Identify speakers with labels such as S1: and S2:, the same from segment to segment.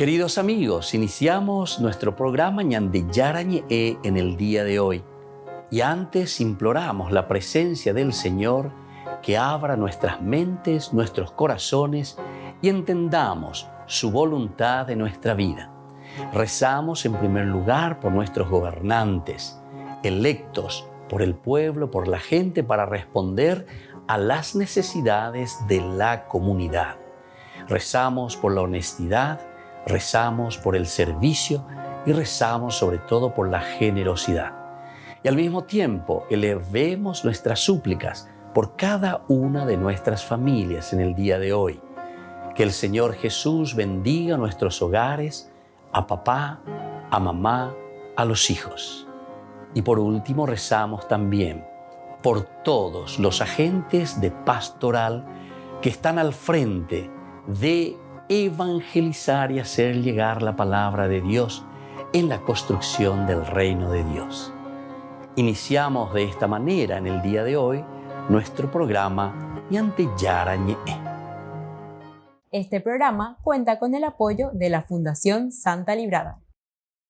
S1: Queridos amigos, iniciamos nuestro programa Ñande Yarañe en el día de hoy. Y antes imploramos la presencia del Señor que abra nuestras mentes, nuestros corazones y entendamos su voluntad en nuestra vida. Rezamos en primer lugar por nuestros gobernantes, electos por el pueblo, por la gente, para responder a las necesidades de la comunidad. Rezamos por la honestidad, rezamos por el servicio y rezamos sobre todo por la generosidad. Y al mismo tiempo elevemos nuestras súplicas por cada una de nuestras familias en el día de hoy. Que el Señor Jesús bendiga nuestros hogares, a papá, a mamá, a los hijos. Y por último rezamos también por todos los agentes de pastoral que están al frente de evangelizar y hacer llegar la palabra de Dios en la construcción del reino de Dios. Iniciamos de esta manera en el día de hoy nuestro programa Ñande Yarañe.
S2: Este programa cuenta con el apoyo de la Fundación Santa Librada.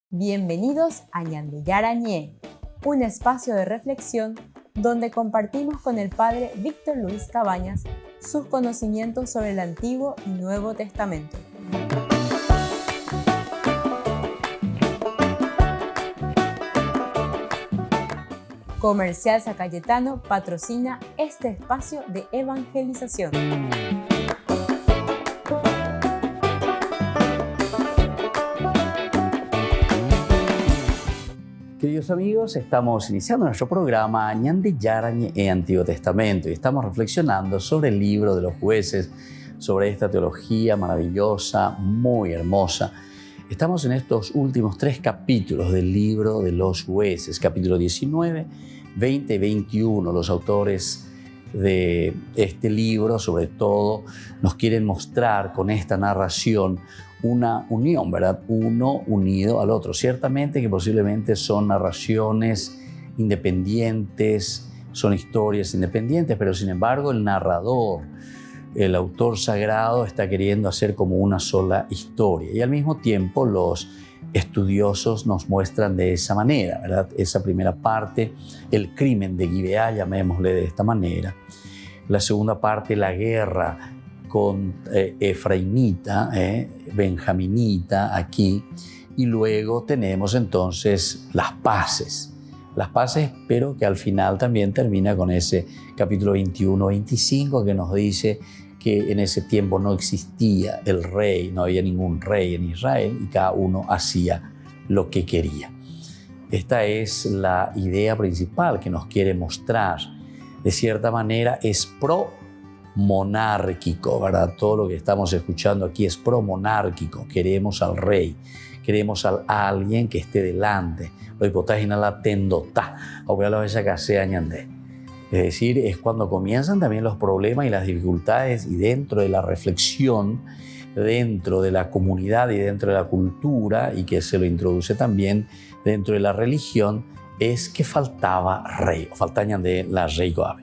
S2: Bienvenidos a Ñande Yarañe, un espacio de reflexión donde compartimos con el Padre Víctor Luis Cabañas sus conocimientos sobre el Antiguo y Nuevo Testamento. Comercial San Cayetano patrocina este espacio de evangelización.
S1: Queridos amigos, estamos iniciando nuestro programa Ñande Yarañe Antiguo Testamento y estamos reflexionando sobre el libro de los jueces, sobre esta teología maravillosa, muy hermosa. Estamos en estos últimos 3 capítulos del libro de los jueces, capítulo 19, 20 y 21. Los autores de este libro, sobre todo, nos quieren mostrar con esta narración una unión, ¿verdad? Uno unido al otro. Ciertamente que posiblemente son narraciones independientes, son historias independientes, pero sin embargo el narrador, el autor sagrado, está queriendo hacer como una sola historia. Y al mismo tiempo los estudiosos nos muestran de esa manera, ¿verdad? Esa primera parte, el crimen de Gibeá, llamémosle de esta manera. La segunda parte, la guerra con Efraimita, Benjaminita aquí, y luego tenemos entonces las paces, pero que al final también termina con ese capítulo 21-25 que nos dice que en ese tiempo no existía el rey, no había ningún rey en Israel y cada uno hacía lo que quería. Esta es la idea principal que nos quiere mostrar. De cierta manera es pro-monárquico, ¿verdad? Todo lo que estamos escuchando aquí es pro-monárquico. Queremos al rey, queremos a alguien que esté delante. Lo hipotagina la tendotá, aunque lo vaya que sea ñandé. Es decir, es cuando comienzan también los problemas y las dificultades y dentro de la reflexión, dentro de la comunidad y dentro de la cultura, y que se lo introduce también dentro de la religión, es que faltaba rey, o faltaban de la rey Goabe.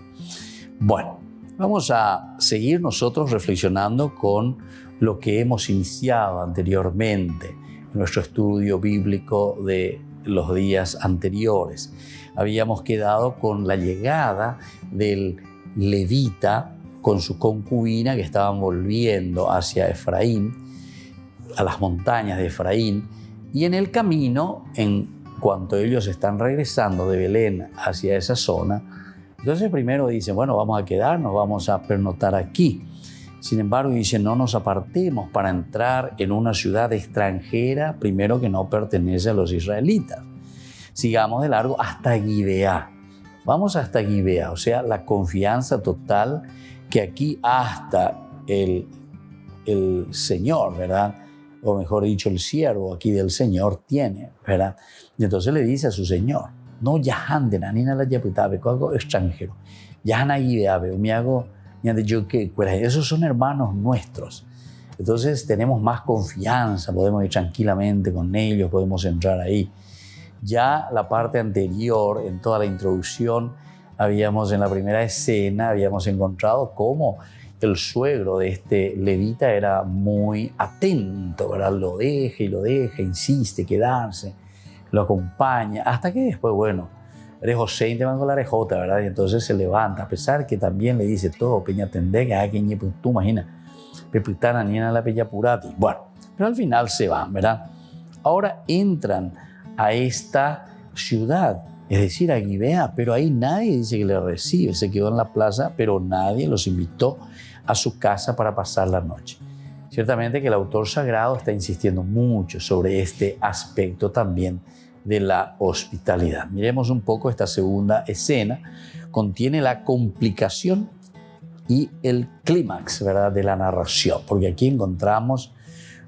S1: Bueno, vamos a seguir nosotros reflexionando con lo que hemos iniciado anteriormente en nuestro estudio bíblico de los días anteriores. Habíamos quedado con la llegada del levita con su concubina que estaban volviendo hacia Efraín, a las montañas de Efraín, y en el camino, en cuanto ellos están regresando de Belén hacia esa zona, entonces primero dicen, bueno, vamos a quedarnos, vamos a pernoctar aquí. Sin embargo, dicen, no nos apartemos para entrar en una ciudad extranjera, primero que no pertenece a los israelitas. Sigamos de largo hasta Gibeá. Vamos hasta Gibeá, o sea, la confianza total que aquí hasta el Señor, ¿verdad? O mejor dicho, el siervo aquí del Señor tiene, ¿verdad? Y entonces le dice a su Señor, no yahan de nanina la yaputabe, algo extranjero. Yahan a Gibeá, me hago, esos son hermanos nuestros. Entonces tenemos más confianza, podemos ir tranquilamente con ellos, podemos entrar ahí. Ya la parte anterior, en toda la introducción, en la primera escena, habíamos encontrado cómo el suegro de este levita era muy atento, ¿verdad? Lo deja, insiste quedarse, lo acompaña, hasta que después, bueno, eres José y te van con la rejota, ¿verdad? Y entonces se levanta, a pesar que también le dice todo, peña tendé, que hay que tú imaginas, pepitana ni la peña purati. Bueno, pero al final se van, ¿verdad? Ahora entran a esta ciudad, es decir, a Gibea, pero ahí nadie dice que le recibe, se quedó en la plaza, pero nadie los invitó a su casa para pasar la noche. Ciertamente que el autor sagrado está insistiendo mucho sobre este aspecto también de la hospitalidad. Miremos un poco esta segunda escena, contiene la complicación y el clímax, ¿verdad?, de la narración, porque aquí encontramos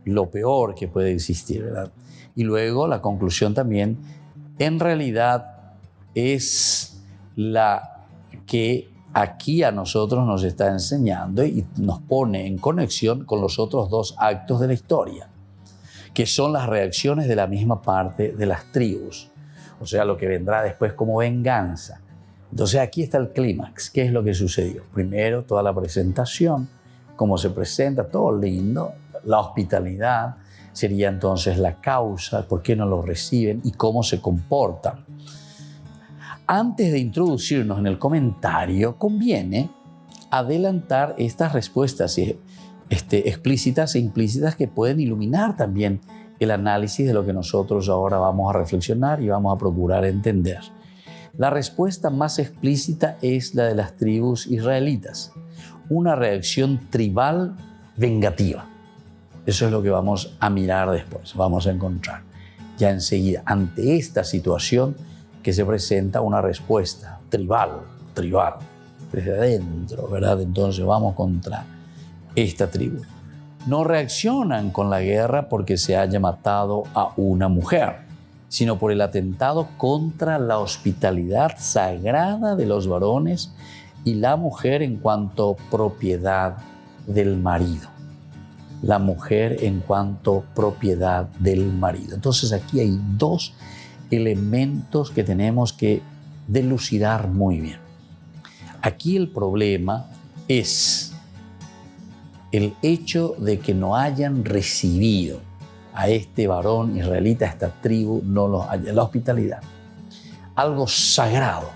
S1: lo peor que puede existir, ¿verdad? Y luego la conclusión también, en realidad, es la que aquí a nosotros nos está enseñando y nos pone en conexión con los otros dos actos de la historia, que son las reacciones de la misma parte de las tribus, o sea, lo que vendrá después como venganza. Entonces aquí está el clímax. ¿Qué es lo que sucedió? Primero, toda la presentación, cómo se presenta, todo lindo, la hospitalidad sería entonces la causa, por qué no lo reciben y cómo se comportan. Antes de introducirnos en el comentario, conviene adelantar estas respuestas explícitas e implícitas que pueden iluminar también el análisis de lo que nosotros ahora vamos a reflexionar y vamos a procurar entender. La respuesta más explícita es la de las tribus israelitas, una reacción tribal vengativa. Eso es lo que vamos a mirar después, vamos a encontrar ya enseguida ante esta situación que se presenta una respuesta tribal, desde adentro, ¿verdad? Entonces vamos contra esta tribu. No reaccionan con la guerra porque se haya matado a una mujer, sino por el atentado contra la hospitalidad sagrada de los varones y la mujer en cuanto propiedad del marido. La mujer en cuanto propiedad del marido. Entonces aquí hay dos elementos que tenemos que dilucidar muy bien. Aquí el problema es el hecho de que no hayan recibido a este varón israelita, a esta tribu, la hospitalidad. Algo sagrado,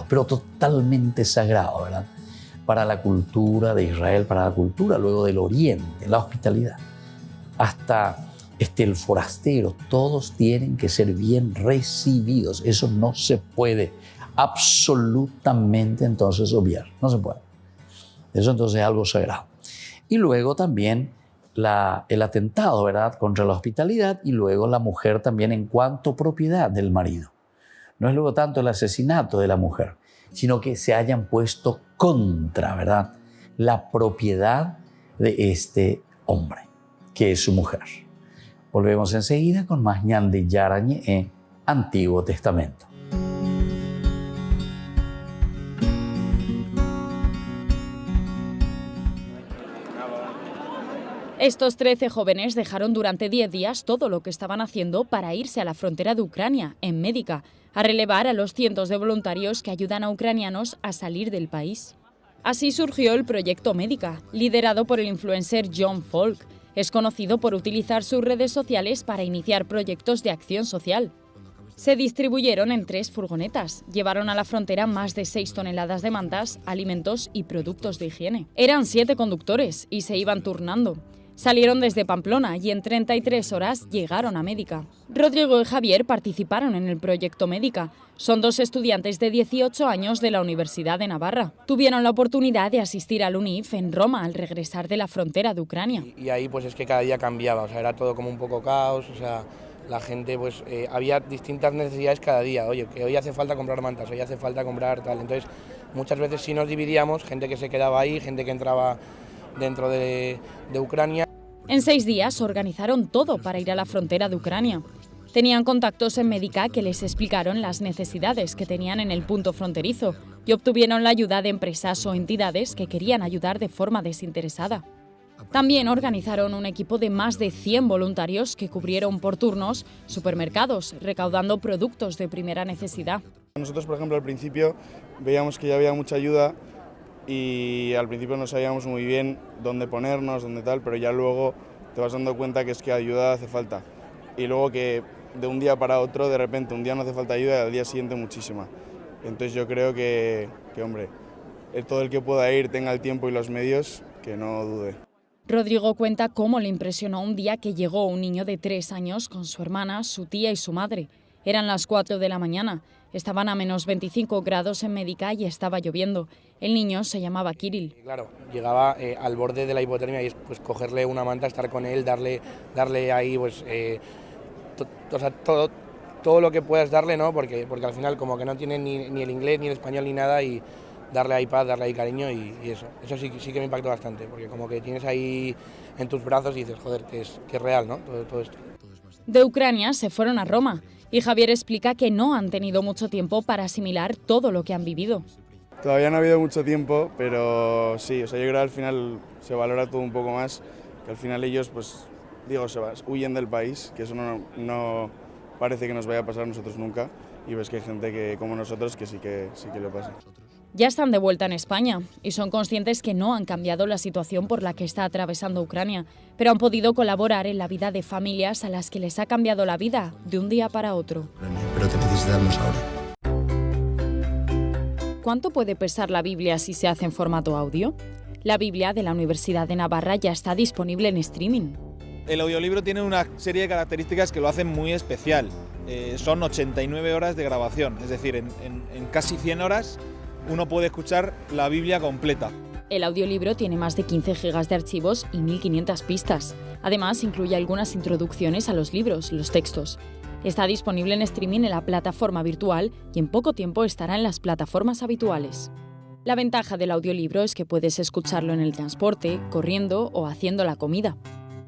S1: pero totalmente sagrado, ¿verdad? Para la cultura de Israel, para la cultura luego del Oriente, la hospitalidad. Hasta el forastero, todos tienen que ser bien recibidos. Eso no se puede absolutamente entonces obviar, no se puede. Eso entonces es algo sagrado. Y luego también el atentado, ¿verdad?, contra la hospitalidad, y luego la mujer también en cuanto propiedad del marido. No es luego tanto el asesinato de la mujer, sino que se hayan puesto contra, ¿verdad?, la propiedad de este hombre, que es su mujer. Volvemos enseguida con más Ñande Yarañe en Antiguo Testamento.
S3: Estos 13 jóvenes dejaron durante 10 días todo lo que estaban haciendo para irse a la frontera de Ucrania, en Médica, a relevar a los cientos de voluntarios que ayudan a ucranianos a salir del país. Así surgió el proyecto Médica, liderado por el influencer John Folk. Es conocido por utilizar sus redes sociales para iniciar proyectos de acción social. Se distribuyeron en 3 furgonetas. Llevaron a la frontera más de 6 toneladas de mantas, alimentos y productos de higiene. Eran 7 conductores y se iban turnando. Salieron desde Pamplona y en 33 horas llegaron a Médica. Rodrigo y Javier participaron en el proyecto Médica. Son 2 estudiantes de 18 años de la Universidad de Navarra. Tuvieron la oportunidad de asistir al UNIF en Roma al regresar de la frontera de Ucrania.
S4: Y ahí pues es que cada día cambiaba, o sea, era todo como un poco caos, o sea, la gente pues había distintas necesidades cada día. Oye, que hoy hace falta comprar mantas, hoy hace falta comprar tal. Entonces muchas veces sí nos dividíamos, gente que se quedaba ahí, gente que entraba dentro de Ucrania.
S3: En 6 días organizaron todo para ir a la frontera de Ucrania. Tenían contactos en Médica que les explicaron las necesidades que tenían en el punto fronterizo y obtuvieron la ayuda de empresas o entidades que querían ayudar de forma desinteresada. También organizaron un equipo de más de 100 voluntarios que cubrieron por turnos supermercados, recaudando productos de primera necesidad.
S5: Nosotros, por ejemplo, al principio veíamos que ya había mucha ayuda y al principio no sabíamos muy bien dónde ponernos, dónde tal, pero ya luego te vas dando cuenta que es que ayuda hace falta. Y luego que de un día para otro, de repente, un día no hace falta ayuda y al día siguiente muchísima. Entonces yo creo que hombre, todo el que pueda ir, tenga el tiempo y los medios, que no dude.
S3: Rodrigo cuenta cómo le impresionó un día que llegó un niño de 3 años con su hermana, su tía y su madre. Eran las 4 de la mañana. Estaban a menos 25 grados en Médica y estaba lloviendo. El niño se llamaba Kirill.
S4: Claro, llegaba al borde de la hipotermia y es pues cogerle una manta, estar con él, darle ahí pues todo lo que puedas darle, ¿no? Porque al final como que no tiene ni el inglés ni el español ni nada, y darle ahí paz, darle ahí cariño y eso sí que me impactó bastante, porque como que tienes ahí en tus brazos y dices, joder, que es real, ¿no? Todo esto.
S3: De Ucrania se fueron a Roma y Javier explica que no han tenido mucho tiempo para asimilar todo lo que han vivido.
S5: Todavía no ha habido mucho tiempo, pero sí, o sea, yo creo que al final se valora todo un poco más, que al final ellos, pues, huyen del país, que eso no parece que nos vaya a pasar a nosotros nunca, y ves que hay gente que, como nosotros, que sí que lo pasa.
S3: Ya están de vuelta en España y son conscientes que no han cambiado la situación por la que está atravesando Ucrania, pero han podido colaborar en la vida de familias a las que les ha cambiado la vida de un día para otro.
S6: Pero te necesitamos ahora.
S3: ¿Cuánto puede pesar la Biblia si se hace en formato audio? La Biblia de la Universidad de Navarra ya está disponible en streaming.
S7: El audiolibro tiene una serie de características que lo hacen muy especial. Son 89 horas de grabación, es decir, en casi 100 horas uno puede escuchar la Biblia completa.
S3: El audiolibro tiene más de 15 gigas de archivos y 1.500 pistas. Además, incluye algunas introducciones a los libros, los textos. Está disponible en streaming en la plataforma virtual y en poco tiempo estará en las plataformas habituales. La ventaja del audiolibro es que puedes escucharlo en el transporte, corriendo o haciendo la comida.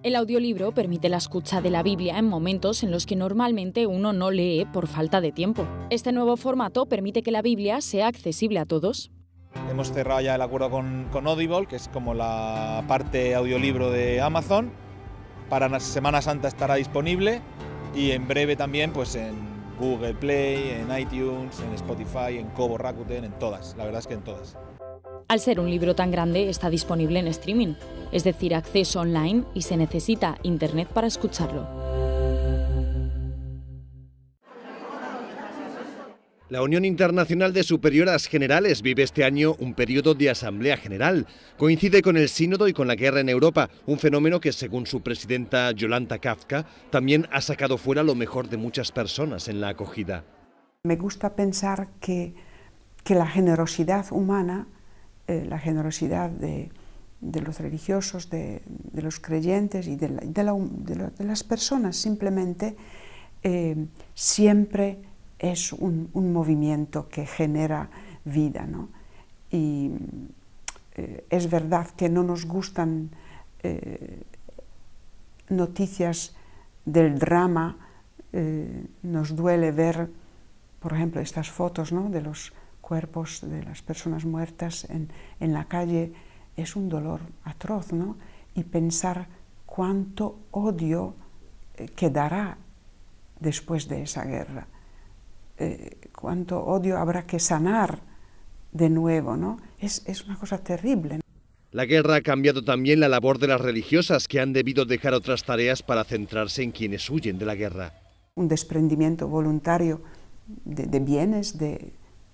S3: El audiolibro permite la escucha de la Biblia en momentos en los que normalmente uno no lee por falta de tiempo. Este nuevo formato permite que la Biblia sea accesible a todos.
S7: Hemos cerrado ya el acuerdo con Audible, que es como la parte audiolibro de Amazon. Para la Semana Santa estará disponible y en breve también pues en Google Play, en iTunes, en Spotify, en Kobo Rakuten, en todas. La verdad es que en todas.
S3: Al ser un libro tan grande, está disponible en streaming, es decir, acceso online, y se necesita internet para escucharlo.
S8: La Unión Internacional de Superioras Generales vive este año un periodo de Asamblea General. Coincide con el Sínodo y con la guerra en Europa, un fenómeno que, según su presidenta Jolanta Kafka, también ha sacado fuera lo mejor de muchas personas en la acogida.
S9: Me gusta pensar que la generosidad humana, la generosidad de los religiosos, de los creyentes y de las personas simplemente, siempre es un movimiento que genera vida, ¿no? Y es verdad que no nos gustan noticias del drama, nos duele ver, por ejemplo, estas fotos, ¿no?, de los cuerpos de las personas muertas en la calle. Es un dolor atroz, ¿no? Y pensar cuánto odio quedará después de esa guerra, cuánto odio habrá que sanar de nuevo, ¿no? Es una cosa terrible, ¿no?
S8: La guerra ha cambiado también la labor de las religiosas, que han debido dejar otras tareas para centrarse en quienes huyen de la guerra.
S9: Un desprendimiento voluntario de bienes, de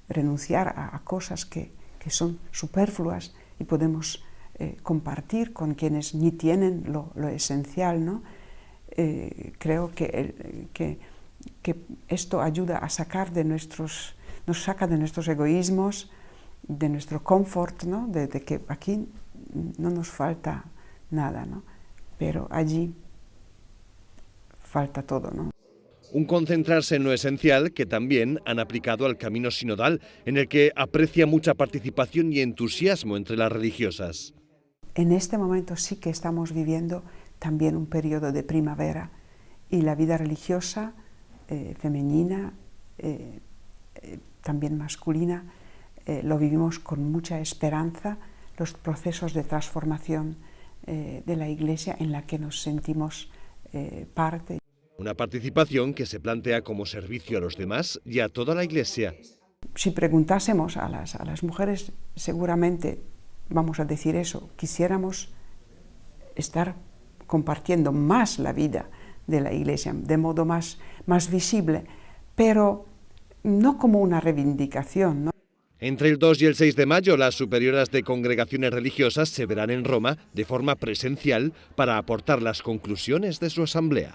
S9: renunciar a cosas que son superfluas y podemos compartir con quienes ni tienen lo esencial, ¿no? Creo que esto ayuda a sacar nos saca de nuestros egoísmos, de nuestro confort, ¿no? De que aquí no nos falta nada, ¿no? Pero allí falta todo, ¿no?
S8: Un concentrarse en lo esencial que también han aplicado al camino sinodal, en el que aprecia mucha participación y entusiasmo entre las religiosas.
S9: En este momento sí que estamos viviendo también un periodo de primavera, y la vida religiosa, femenina, también masculina, lo vivimos con mucha esperanza, los procesos de transformación de la Iglesia en la que nos sentimos parte.
S8: Una participación que se plantea como servicio a los demás y a toda la Iglesia.
S9: Si preguntásemos a las mujeres, seguramente vamos a decir eso, quisiéramos estar compartiendo más la vida de la Iglesia, de modo más visible, pero no como una reivindicación, ¿no?
S8: Entre el 2 y el 6 de mayo, las superioras de congregaciones religiosas se verán en Roma de forma presencial para aportar las conclusiones de su asamblea.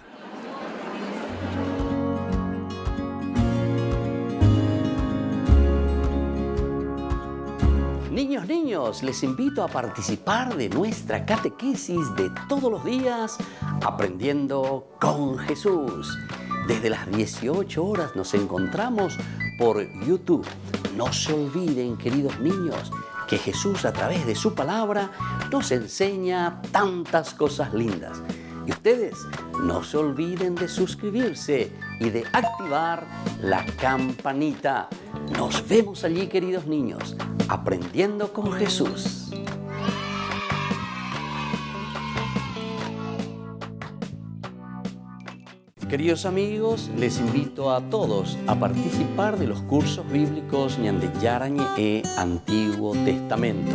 S1: Niños, les invito a participar de nuestra catequesis de todos los días, Aprendiendo con Jesús. Desde las 18 horas nos encontramos por YouTube. No se olviden, queridos niños, que Jesús a través de su palabra nos enseña tantas cosas lindas. Y ustedes no se olviden de suscribirse y de activar la campanita. Nos vemos allí, queridos niños, Aprendiendo con Jesús. Queridos amigos, les invito a todos a participar de los cursos bíblicos Ñande Yarañe Antiguo Testamento.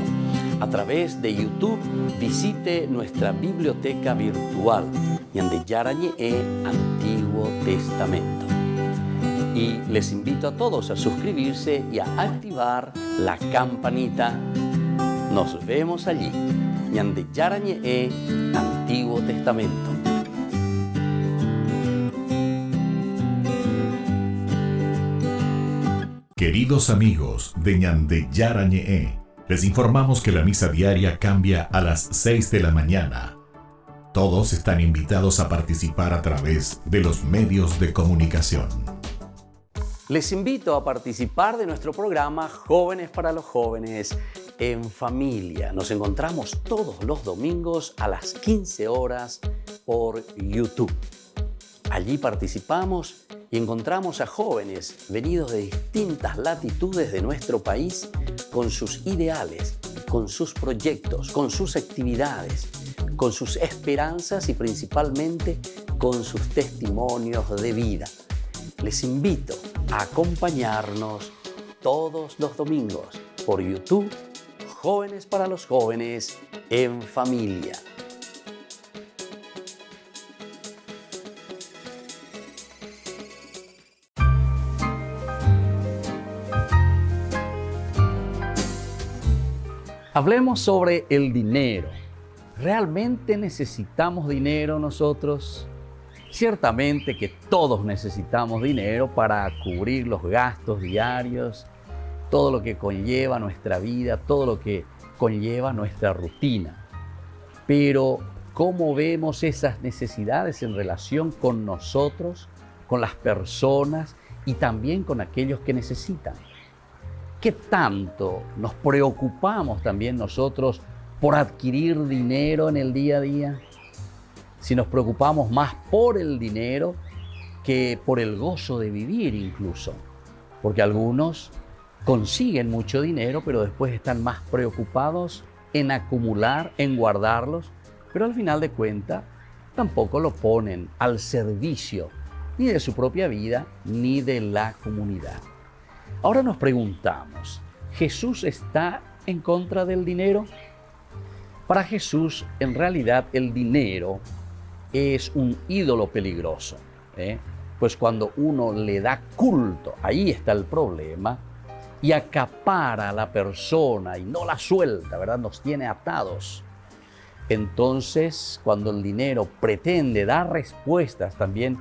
S1: A través de YouTube visite nuestra biblioteca virtual Ñande Yarañe Antiguo Testamento. Y les invito a todos a suscribirse y a activar la campanita. Nos vemos allí. Ñande Yarañe Antiguo Testamento.
S10: Queridos amigos de Ñande Yarañe, les informamos que la misa diaria cambia a las 6 de la mañana. Todos están invitados a participar a través de los medios de comunicación.
S1: Les invito a participar de nuestro programa Jóvenes para los Jóvenes en Familia. Nos encontramos todos los domingos a las 15 horas por YouTube. Allí participamos y encontramos a jóvenes venidos de distintas latitudes de nuestro país con sus ideales, con sus proyectos, con sus actividades, con sus esperanzas y principalmente con sus testimonios de vida. Les invito a acompañarnos todos los domingos por YouTube, Jóvenes para los Jóvenes en Familia. Hablemos sobre el dinero. ¿Realmente necesitamos dinero nosotros? Ciertamente que todos necesitamos dinero para cubrir los gastos diarios, todo lo que conlleva nuestra vida, todo lo que conlleva nuestra rutina. Pero, ¿cómo vemos esas necesidades en relación con nosotros, con las personas y también con aquellos que necesitan? ¿Qué tanto nos preocupamos también nosotros por adquirir dinero en el día a día? Si nos preocupamos más por el dinero que por el gozo de vivir incluso. Porque algunos consiguen mucho dinero, pero después están más preocupados en acumular, en guardarlos, pero al final de cuentas tampoco lo ponen al servicio ni de su propia vida ni de la comunidad. Ahora nos preguntamos, ¿Jesús está en contra del dinero? Para Jesús, en realidad, el dinero es un ídolo peligroso, pues cuando uno le da culto, ahí está el problema, y acapara a la persona y no la suelta, ¿verdad? Nos tiene atados. Entonces, cuando el dinero pretende dar respuestas también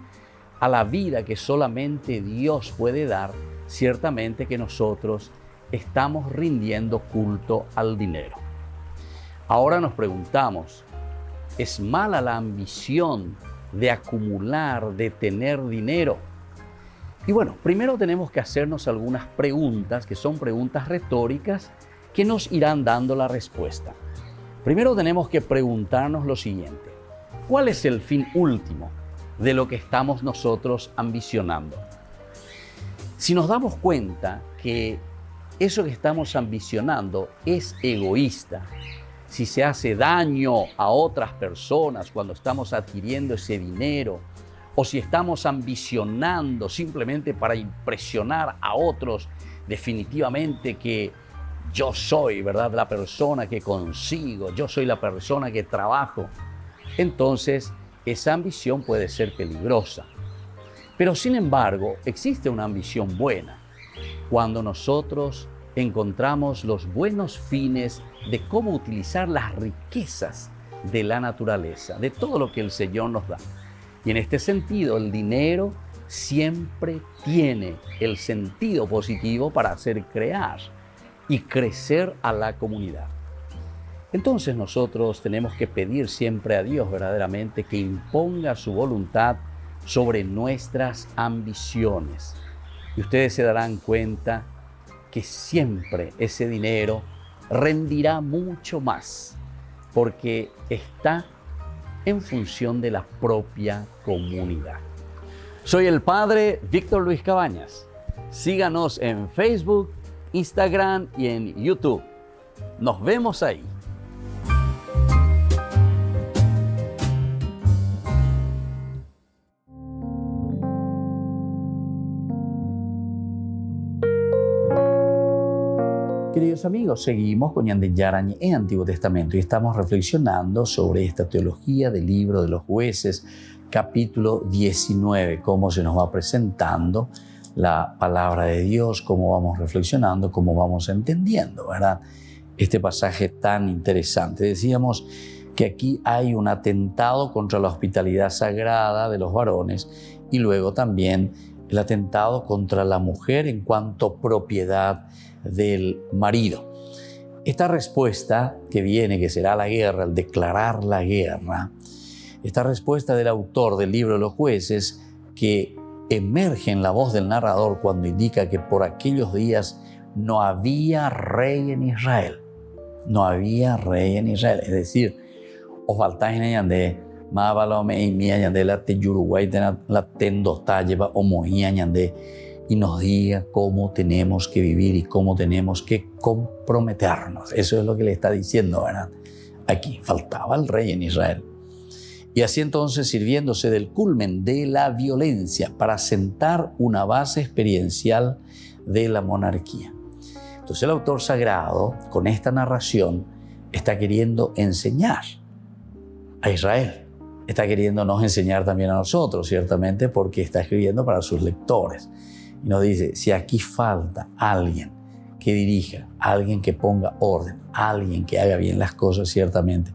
S1: a la vida que solamente Dios puede dar, ciertamente que nosotros estamos rindiendo culto al dinero. Ahora nos preguntamos, ¿es mala la ambición de acumular, de tener dinero? Y bueno, primero tenemos que hacernos algunas preguntas que son preguntas retóricas que nos irán dando la respuesta. Primero tenemos que preguntarnos lo siguiente: ¿cuál es el fin último de lo que estamos nosotros ambicionando? Si nos damos cuenta que eso que estamos ambicionando es egoísta, si se hace daño a otras personas cuando estamos adquiriendo ese dinero, o si estamos ambicionando simplemente para impresionar a otros, definitivamente que yo soy, ¿verdad?, la persona que consigo, yo soy la persona que trabajo, entonces esa ambición puede ser peligrosa. Pero sin embargo, existe una ambición buena cuando nosotros encontramos los buenos fines de cómo utilizar las riquezas de la naturaleza, de todo lo que el Señor nos da. Y en este sentido, el dinero siempre tiene el sentido positivo para hacer crear y crecer a la comunidad. Entonces nosotros tenemos que pedir siempre a Dios verdaderamente que imponga su voluntad sobre nuestras ambiciones. Y ustedes se darán cuenta que siempre ese dinero rendirá mucho más porque está en función de la propia comunidad. Soy el Padre Víctor Luis Cabañas. Síganos en Facebook, Instagram y en YouTube. Nos vemos ahí. Queridos amigos, seguimos con Ñande Yarañe en Antiguo Testamento y estamos reflexionando sobre esta teología del libro de los jueces, capítulo 19, cómo se nos va presentando la palabra de Dios, cómo vamos reflexionando, cómo vamos entendiendo, ¿verdad?, este pasaje tan interesante. Decíamos que aquí hay un atentado contra la hospitalidad sagrada de los varones y luego también el atentado contra la mujer en cuanto propiedad del marido. Esta respuesta que viene, que será la guerra, el declarar la guerra, esta respuesta del autor del libro de los jueces que emerge en la voz del narrador cuando indica que por aquellos días no había rey en Israel. No había rey en Israel. Es decir, os faltáis en Ñande, más valome y mía Ñande la te Uruguay la tendota lleva o moía Ñande y nos diga cómo tenemos que vivir y cómo tenemos que comprometernos. Eso es lo que le está diciendo, ¿verdad? Aquí faltaba el rey en Israel. Y así entonces, sirviéndose del culmen de la violencia para sentar una base experiencial de la monarquía. Entonces el autor sagrado, con esta narración, está queriendo enseñar a Israel. Está queriéndonos enseñar también a nosotros, ciertamente, porque está escribiendo para sus lectores. Y nos dice, si aquí falta alguien que dirija, alguien que ponga orden, alguien que haga bien las cosas, ciertamente.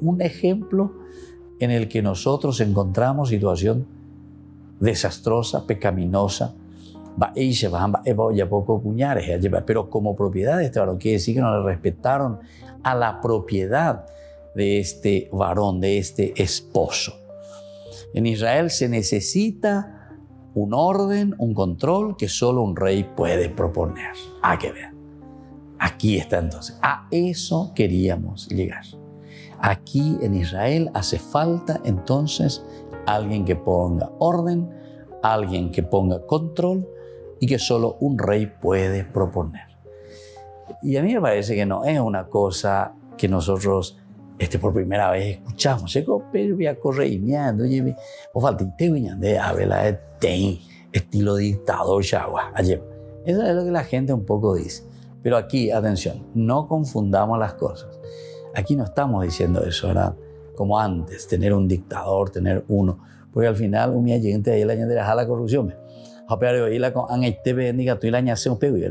S1: Un ejemplo en el que nosotros encontramos situación desastrosa, pecaminosa, pero como propiedad de este varón, quiere decir que no le respetaron a la propiedad de este varón, de este esposo. En Israel se necesita un orden, un control que solo un rey puede proponer. Hay que ver. Aquí está entonces. A eso queríamos llegar. Aquí en Israel hace falta entonces alguien que ponga orden, alguien que ponga control y que solo un rey puede proponer. Y a mí me parece que no es una cosa que nosotros por primera vez escuchamos. Estilo dictador Chagua. Eso es lo que la gente un poco dice. Pero aquí, atención, no confundamos las cosas. Aquí no estamos diciendo eso, ¿verdad? Como antes, tener un dictador, tener uno. Porque al final, la corrupción.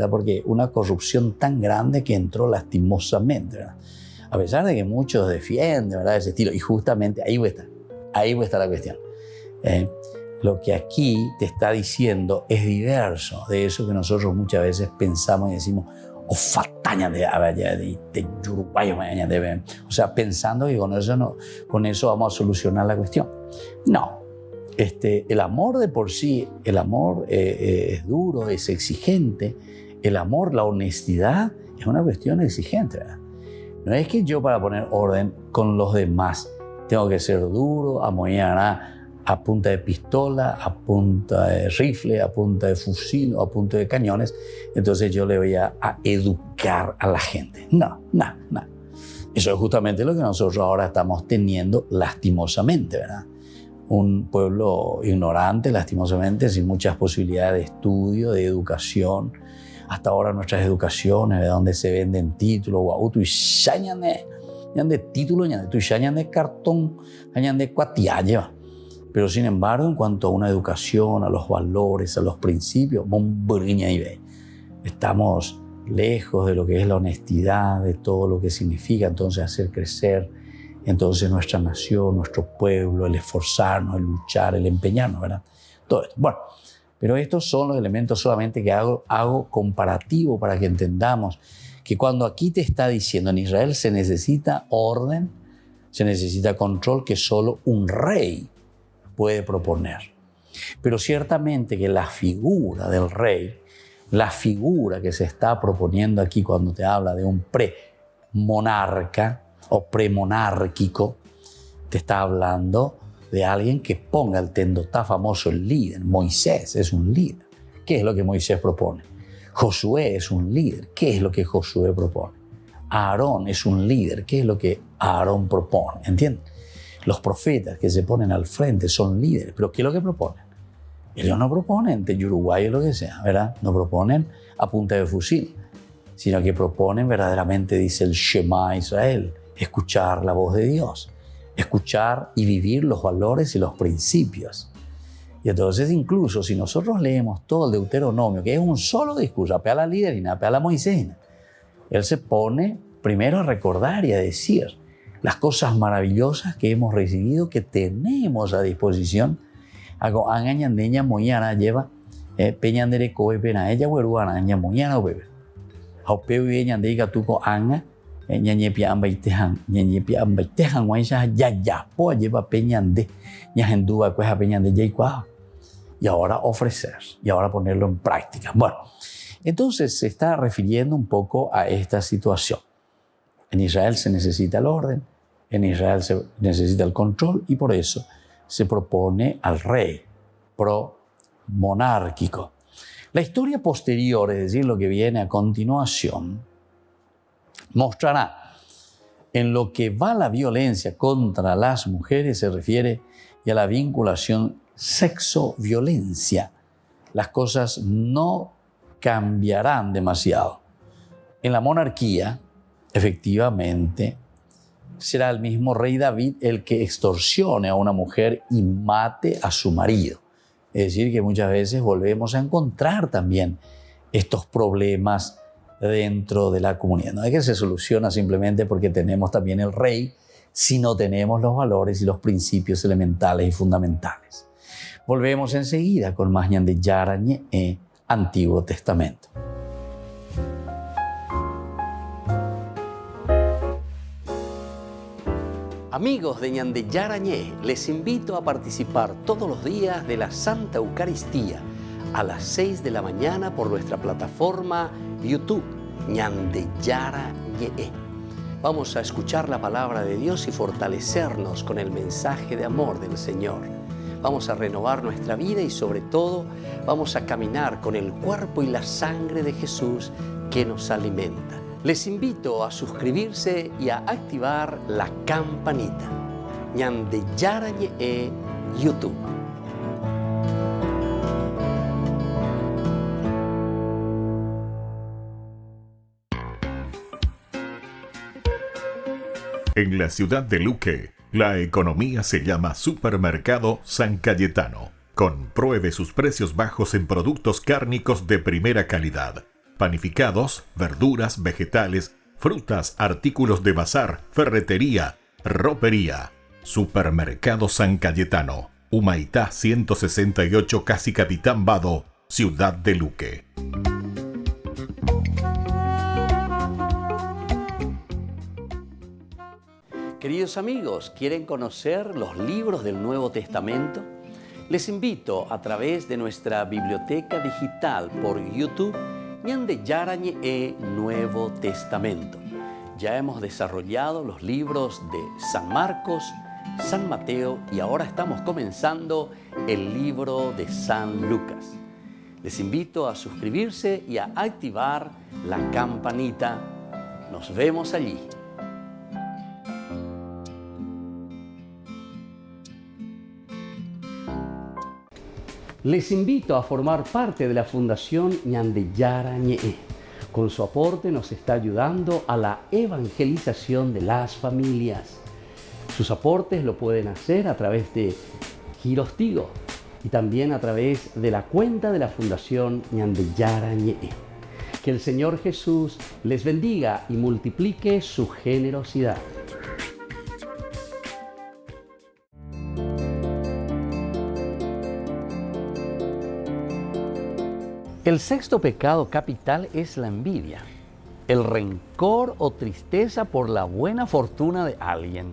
S1: Porque una corrupción tan grande que entró lastimosamente, ¿verdad? A pesar de que muchos defienden, ¿verdad?, ese estilo. Y justamente ahí va a estar la cuestión. Lo que aquí te está diciendo es diverso de eso que nosotros muchas veces pensamos y decimos, o sea, pensando que con eso vamos a solucionar la cuestión. No. El amor de por sí, el amor es duro, es exigente. El amor, la honestidad, es una cuestión exigente, ¿verdad? No es que yo para poner orden con los demás tengo que ser duro, a punta de pistola, a punta de rifle, a punta de fusil o a punta de cañones, entonces yo le voy a educar a la gente. No. Eso es justamente lo que nosotros ahora estamos teniendo lastimosamente, ¿verdad? un pueblo ignorante, lastimosamente, sin muchas posibilidades de estudio, de educación. Hasta ahora nuestras educaciones, de donde se venden títulos, guau, tu de título, tu de cartón, de cuatialla. Pero sin embargo, en cuanto a una educación, a los valores, a los principios, estamos lejos de lo que es la honestidad, de todo lo que significa entonces hacer crecer entonces nuestra nación, nuestro pueblo, el esforzarnos, el luchar, el empeñarnos, ¿verdad? Todo esto. Bueno, pero estos son los elementos solamente que hago comparativo para que entendamos que cuando aquí te está diciendo en Israel se necesita orden, se necesita control que solo un rey puede proponer. Pero ciertamente que la figura del rey, la figura que se está proponiendo aquí cuando te habla de un premonarca o premonárquico, te está hablando de alguien que ponga el tendotá famoso, el líder. Moisés es un líder. ¿Qué es lo que Moisés propone? Josué es un líder. ¿Qué es lo que Josué propone? Aarón es un líder. ¿Qué es lo que Aarón propone? ¿Entiendes? Los profetas que se ponen al frente son líderes. ¿Pero qué es lo que proponen? Ellos no proponen de Uruguay o lo que sea, ¿verdad? No proponen a punta de fusil, sino que proponen verdaderamente, dice el Shema Israel, escuchar la voz de Dios, escuchar y vivir los valores y los principios. Y entonces incluso si nosotros leemos todo el Deuteronomio, que es un solo discurso, apea a la líder y apea a la Moisés, él se pone primero a recordar y a decir las cosas maravillosas que hemos recibido, que tenemos a disposición. Hago angañandeña moyana lleva peñandere coe pena ella hueruana aña moyana bebe. Haupeu y ñandeiga tuco anga ñañepia ambaitejan guaysa ya po lleva peñande ñajenduba cueja peñande yaicuao. Y ahora ofrecer y ahora ponerlo en práctica. Bueno, entonces se está refiriendo un poco a esta situación. En Israel se necesita el orden, en Israel se necesita el control y por eso se propone al rey pro-monárquico. La historia posterior, es decir, lo que viene a continuación, mostrará en lo que va la violencia contra las mujeres, se refiere y a la vinculación sexo-violencia. Las cosas no cambiarán demasiado. En la monarquía, efectivamente, será el mismo rey David el que extorsione a una mujer y mate a su marido. Es decir, que muchas veces volvemos a encontrar también estos problemas dentro de la comunidad. No es que se soluciona simplemente porque tenemos también el rey, sino tenemos los valores y los principios elementales y fundamentales. Volvemos enseguida con más Ñan de Yarañe, Antiguo Testamento. Amigos de Ñan de Yarañé, les invito a participar todos los días de la Santa Eucaristía a las 6 de la mañana por nuestra plataforma YouTube, Ñan de Yarañé. Vamos a escuchar la palabra de Dios y fortalecernos con el mensaje de amor del Señor. Vamos a renovar nuestra vida y sobre todo vamos a caminar con el cuerpo y la sangre de Jesús que nos alimenta. Les invito a suscribirse y a activar la campanita. Ñan de Yarañé YouTube.
S10: En la ciudad de Luque, la economía se llama Supermercado San Cayetano. Compruebe sus precios bajos en productos cárnicos de primera calidad. Panificados, verduras, vegetales, frutas, artículos de bazar, ferretería, ropería. Supermercado San Cayetano, Humaitá 168, Casi Capitán Vado, Ciudad de Luque.
S1: Queridos amigos, ¿quieren conocer los libros del Nuevo Testamento? Les invito a través de nuestra biblioteca digital por YouTube, Ñan de Yarañé Nuevo Testamento. Ya hemos desarrollado los libros de San Marcos, San Mateo y ahora estamos comenzando el libro de San Lucas. Les invito a suscribirse y a activar la campanita. Nos vemos allí.
S11: Les invito a formar parte de la Fundación Ñande Yara Ñe'e. Con su aporte nos está ayudando a la evangelización de las familias. Sus aportes lo pueden hacer a través de Giros Tigo y también a través de la cuenta de la Fundación Ñande Yara Ñe'e. Que el Señor Jesús les bendiga y multiplique su generosidad.
S1: El sexto pecado capital es la envidia, el rencor o tristeza por la buena fortuna de alguien,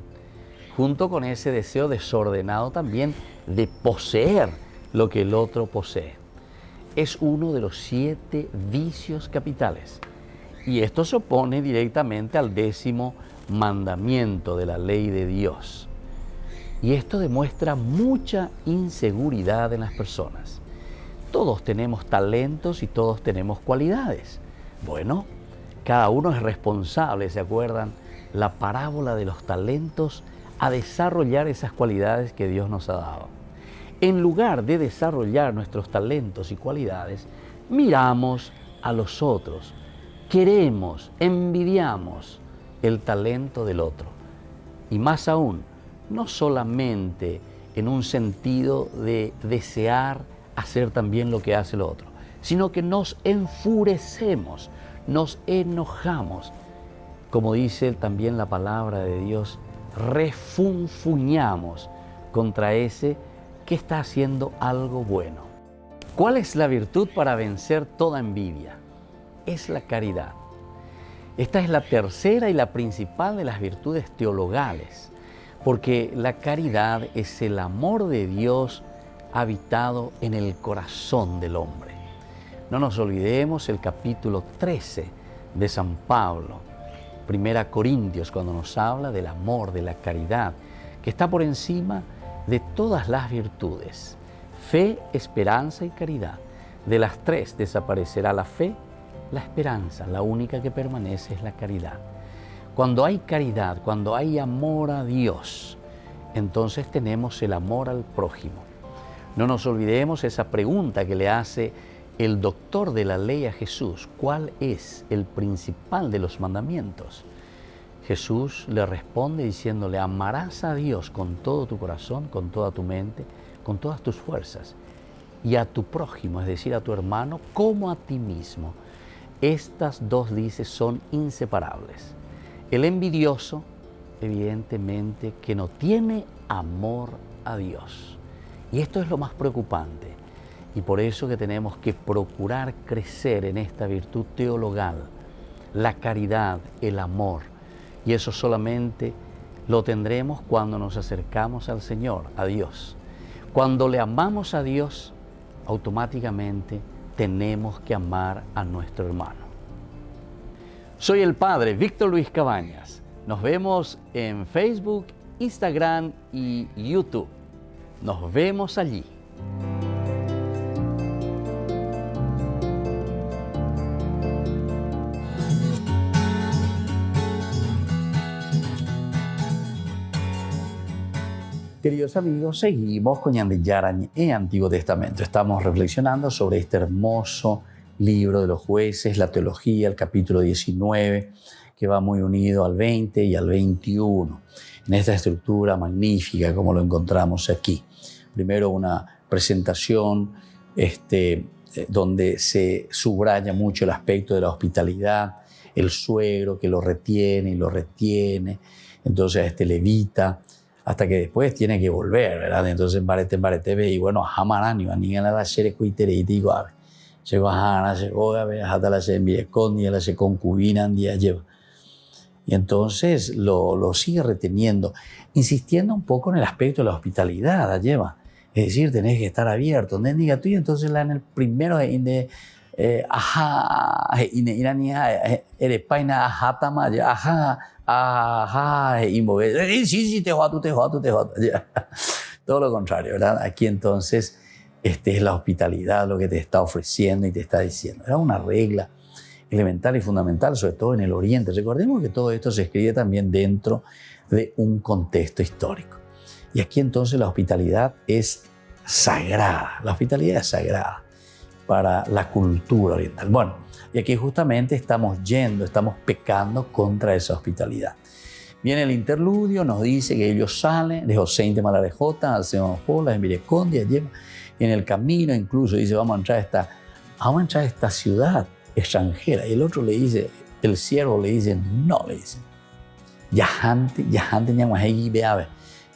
S1: junto con ese deseo desordenado también de poseer lo que el otro posee. Es uno de los 7 vicios capitales y esto se opone directamente al 10º mandamiento de la ley de Dios. Y esto demuestra mucha inseguridad en las personas. Todos tenemos talentos y todos tenemos cualidades. Bueno, cada uno es responsable, ¿se acuerdan? La parábola de los talentos a desarrollar esas cualidades que Dios nos ha dado. En lugar de desarrollar nuestros talentos y cualidades, miramos a los otros, queremos, envidiamos el talento del otro. Y más aún, no solamente en un sentido de desear hacer también lo que hace el otro, sino que nos enfurecemos, nos enojamos. Como dice también la palabra de Dios, refunfuñamos contra ese que está haciendo algo bueno. ¿Cuál es la virtud para vencer toda envidia? Es la caridad. Esta es la tercera y la principal de las virtudes teologales, porque la caridad es el amor de Dios habitado en el corazón del hombre. No nos olvidemos el capítulo 13 de San Pablo, 1 Corintios, cuando nos habla del amor, de la caridad, que está por encima de todas las virtudes. Fe, esperanza y caridad. De las 3 desaparecerá la fe, la esperanza, la única que permanece es la caridad. Cuando hay caridad, cuando hay amor a Dios, entonces tenemos el amor al prójimo. No nos olvidemos esa pregunta que le hace el doctor de la ley a Jesús. ¿Cuál es el principal de los mandamientos? Jesús le responde diciéndole, amarás a Dios con todo tu corazón, con toda tu mente, con todas tus fuerzas, y a tu prójimo, es decir, a tu hermano, como a ti mismo. Estas 2, dice, son inseparables. El envidioso, evidentemente, que no tiene amor a Dios. Y esto es lo más preocupante. Y por eso que tenemos que procurar crecer en esta virtud teologal, la caridad, el amor. Y eso solamente lo tendremos cuando nos acercamos al Señor, a Dios. Cuando le amamos a Dios, automáticamente tenemos que amar a nuestro hermano. Soy el Padre Víctor Luis Cabañas. Nos vemos en Facebook, Instagram y YouTube. Nos vemos allí. Queridos amigos, seguimos con Ñande Yara Ñe'e, Antiguo Testamento. Estamos reflexionando sobre este hermoso libro de los jueces, la teología, el capítulo 19, que va muy unido al 20 y al 21, en esta estructura magnífica como lo encontramos aquí. Primero una presentación donde se subraya mucho el aspecto de la hospitalidad, el suegro que lo retiene y lo retiene, entonces a este levita, hasta que después tiene que volver, ¿verdad? Entonces barete ve y bueno, jamarán y van a la serie cuitere y digo, a ver, llegó a Hana, llegó a ver, hasta la se envía con y la se concubinan día lleva. Y entonces lo sigue reteniendo, insistiendo un poco en el aspecto de la hospitalidad, lleva. Es decir, tenés que estar abierto. Donde diga tú, y entonces en el primero de ajá, eres paina ajá tamaya, ajá, y sí, te jodas. Todo lo contrario, ¿verdad? Aquí entonces es la hospitalidad lo que te está ofreciendo y te está diciendo. Era una regla elemental y fundamental, sobre todo en el Oriente. Recordemos que todo esto se escribe también dentro de un contexto histórico. Y aquí entonces la hospitalidad es sagrada, la hospitalidad es sagrada para la cultura oriental. Bueno, y aquí justamente estamos pecando contra esa hospitalidad. Viene el interludio, nos dice que ellos salen, de José y Malarejota, al Señor Jolas, en Virecondia, y en el camino incluso dice, vamos a entrar a esta ciudad extranjera. Y el otro le dice, el siervo le dice, no, le dice. Yahante,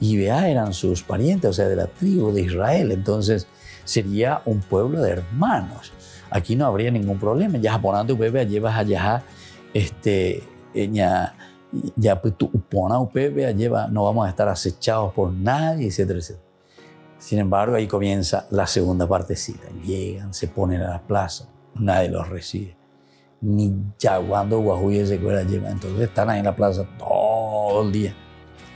S1: Gibeá eran sus parientes, o sea, de la tribu de Israel. Entonces, sería un pueblo de hermanos. Aquí no habría ningún problema. Ya ponando Pepe, llevas allá, ya tu upona Pepe, no vamos a estar acechados por nadie, etcétera, etcétera. Sin embargo, ahí comienza la segunda partecita. Llegan, se ponen a la plaza, nadie los recibe. Ni yaguando guajuye se cuela lleva. Entonces están ahí en la plaza todo el día.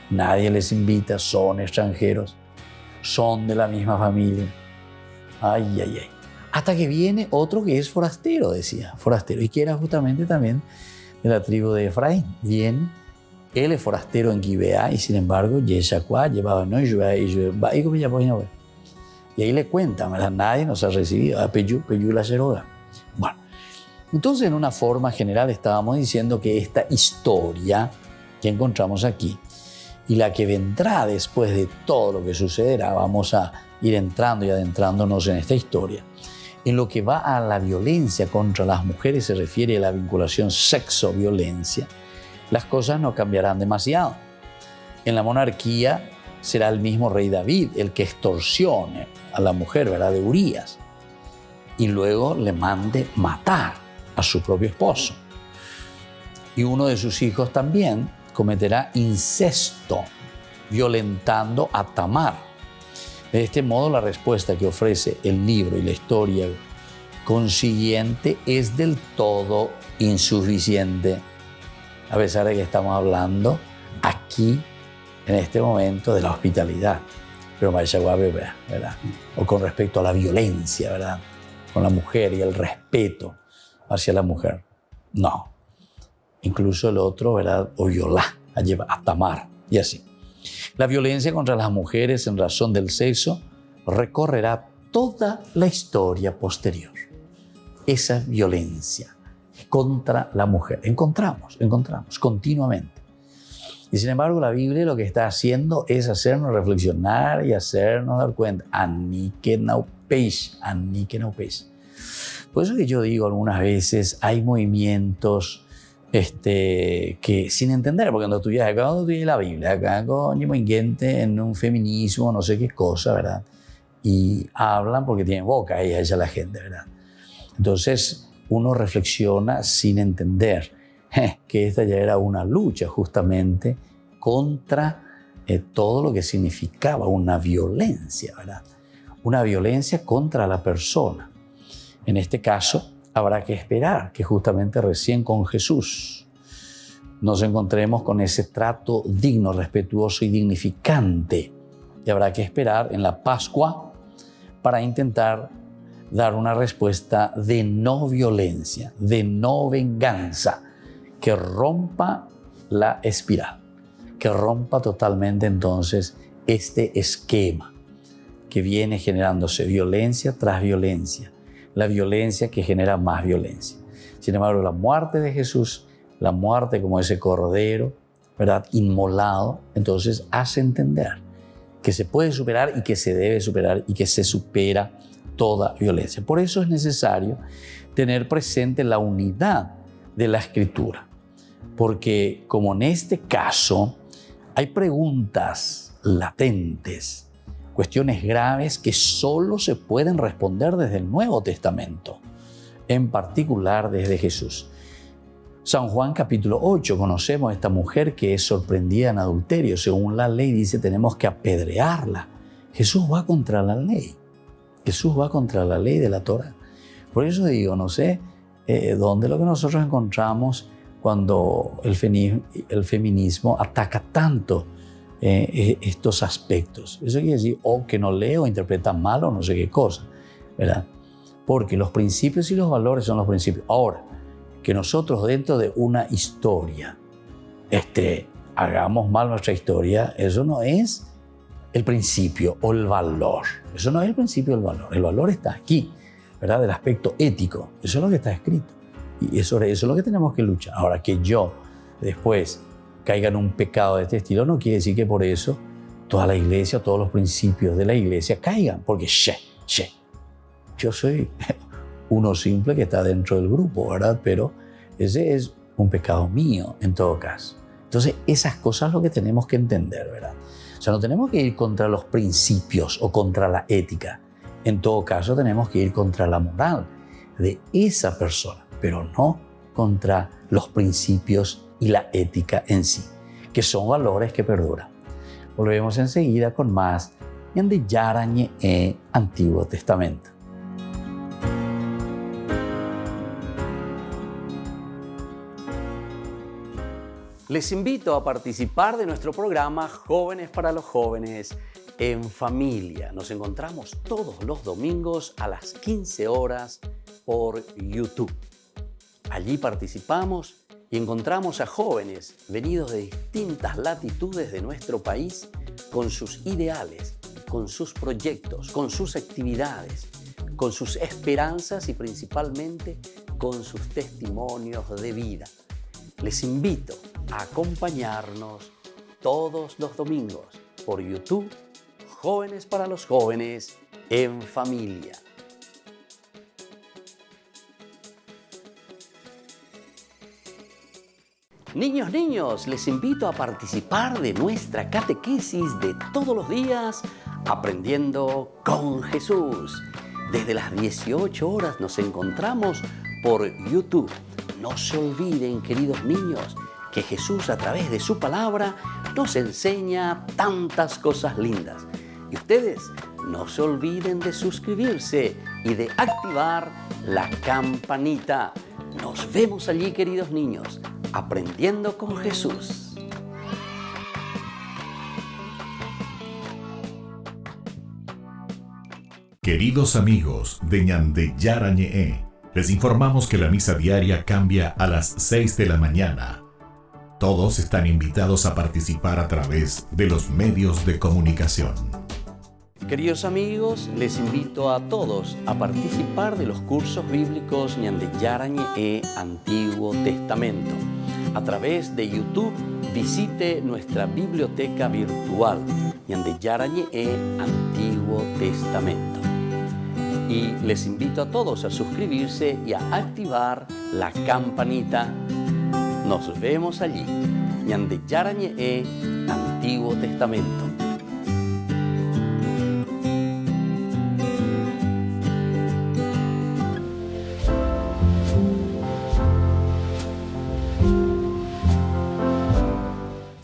S1: Nadie les invita, son extranjeros, son de la misma familia. Ay, ay, ay. Hasta que viene otro que es forastero, decía, forastero, y que era justamente también de la tribu de Efraín. Viene, él es forastero en Gibeá, y sin embargo, Yeshacua llevaba no y ahí le cuentan, ¿verdad? Nadie nos ha recibido, a Peyú la Sheroga. Bueno, entonces en una forma general estábamos diciendo que esta historia que encontramos aquí y la que vendrá después de todo lo que sucederá, vamos a ir entrando y adentrándonos en esta historia. En lo que va a la violencia contra las mujeres se refiere a la vinculación sexo-violencia. Las cosas no cambiarán demasiado. En la monarquía será el mismo rey David el que extorsione a la mujer, ¿verdad?, de Urías, y luego le mande matar a su propio esposo. Y uno de sus hijos también cometerá incesto, violentando a Tamar. De este modo, la respuesta que ofrece el libro y la historia consiguiente es del todo insuficiente, a pesar de que estamos hablando aquí, en este momento, de la hospitalidad. Pero ¿verdad? O con respecto a la violencia, ¿verdad?, con la mujer y el respeto hacia la mujer. No. Incluso el otro, ¿verdad?, o violá, a Tamar, y así. La violencia contra las mujeres en razón del sexo recorrerá toda la historia posterior. Esa violencia contra la mujer encontramos continuamente. Y sin embargo, la Biblia lo que está haciendo es hacernos reflexionar y hacernos dar cuenta. Anique naupeish. Por eso que yo digo algunas veces, hay movimientos que sin entender, porque cuando estudias la Biblia, acá en un feminismo, no sé qué cosa, ¿verdad? Y hablan porque tienen boca ahí, ella la gente, ¿verdad? Entonces uno reflexiona sin entender que esta ya era una lucha justamente contra todo lo que significaba una violencia, ¿verdad? Una violencia contra la persona. En este caso, habrá que esperar que justamente recién con Jesús nos encontremos con ese trato digno, respetuoso y dignificante. Y habrá que esperar en la Pascua para intentar dar una respuesta de no violencia, de no venganza, que rompa la espiral, que rompa totalmente entonces este esquema que viene generándose violencia tras violencia, la violencia que genera más violencia. Sin embargo, la muerte de Jesús, la muerte como ese cordero, ¿verdad?, inmolado, entonces hace entender que se puede superar y que se debe superar y que se supera toda violencia. Por eso es necesario tener presente la unidad de la Escritura, porque como en este caso hay preguntas latentes, cuestiones graves que solo se pueden responder desde el Nuevo Testamento, en particular desde Jesús. San Juan capítulo 8, conocemos a esta mujer que es sorprendida en adulterio. Según la ley dice, tenemos que apedrearla. Jesús va contra la ley. Jesús va contra la ley de la Torá. Por eso digo, no sé dónde lo que nosotros encontramos cuando el feminismo ataca tanto estos aspectos. Eso quiere decir o que no lee o interpreta mal o no sé qué cosa, ¿verdad? Porque los principios y los valores son los principios. Ahora, que nosotros dentro de una historia hagamos mal nuestra historia, eso no es el principio o el valor. Eso no es el principio del valor. El valor está aquí, ¿verdad? Del aspecto ético. Eso es lo que está escrito. Y eso es lo que tenemos que luchar. Ahora, que yo después caiga en un pecado de este estilo no quiere decir que por eso toda la iglesia, todos los principios de la iglesia caigan. Porque yo soy uno simple que está dentro del grupo, ¿verdad? Pero ese es un pecado mío en todo caso. Entonces, esas cosas es lo que tenemos que entender, ¿verdad? O sea, no tenemos que ir contra los principios o contra la ética. En todo caso, tenemos que ir contra la moral de esa persona, pero no contra los principios y la ética en sí, que son valores que perduran. Volvemos enseguida con más Ñande Yarañe Antiguo Testamento.
S11: Les invito a participar de nuestro programa Jóvenes para los Jóvenes en Familia. Nos encontramos todos los domingos a las 15 horas por YouTube. Allí participamos y encontramos a jóvenes venidos de distintas latitudes de nuestro país con sus ideales, con sus proyectos, con sus actividades, con sus esperanzas y principalmente con sus testimonios de vida. Les invito a acompañarnos todos los domingos por YouTube, Jóvenes para los Jóvenes en Familia. Niños, les invito a participar de nuestra catequesis de todos los días, Aprendiendo con Jesús. Desde las 18 horas nos encontramos por YouTube. No se olviden, queridos niños, que Jesús a través de su palabra nos enseña tantas cosas lindas. Y ustedes no se olviden de suscribirse y de activar la campanita. Nos vemos allí, queridos niños, aprendiendo con Jesús.
S10: Queridos amigos de Ñande Yarañe, les informamos que la misa diaria cambia a las 6 de la mañana. Todos están invitados a participar a través de los medios de comunicación.
S11: Queridos amigos, les invito a todos a participar de los cursos bíblicos Ñande Yarañe Antiguo Testamento. A través de YouTube, visite nuestra biblioteca virtual Ñande Yarañe Antiguo Testamento. Y les invito a todos a suscribirse y a activar la campanita. Nos vemos allí. Ñande Yarañe Antiguo Testamento.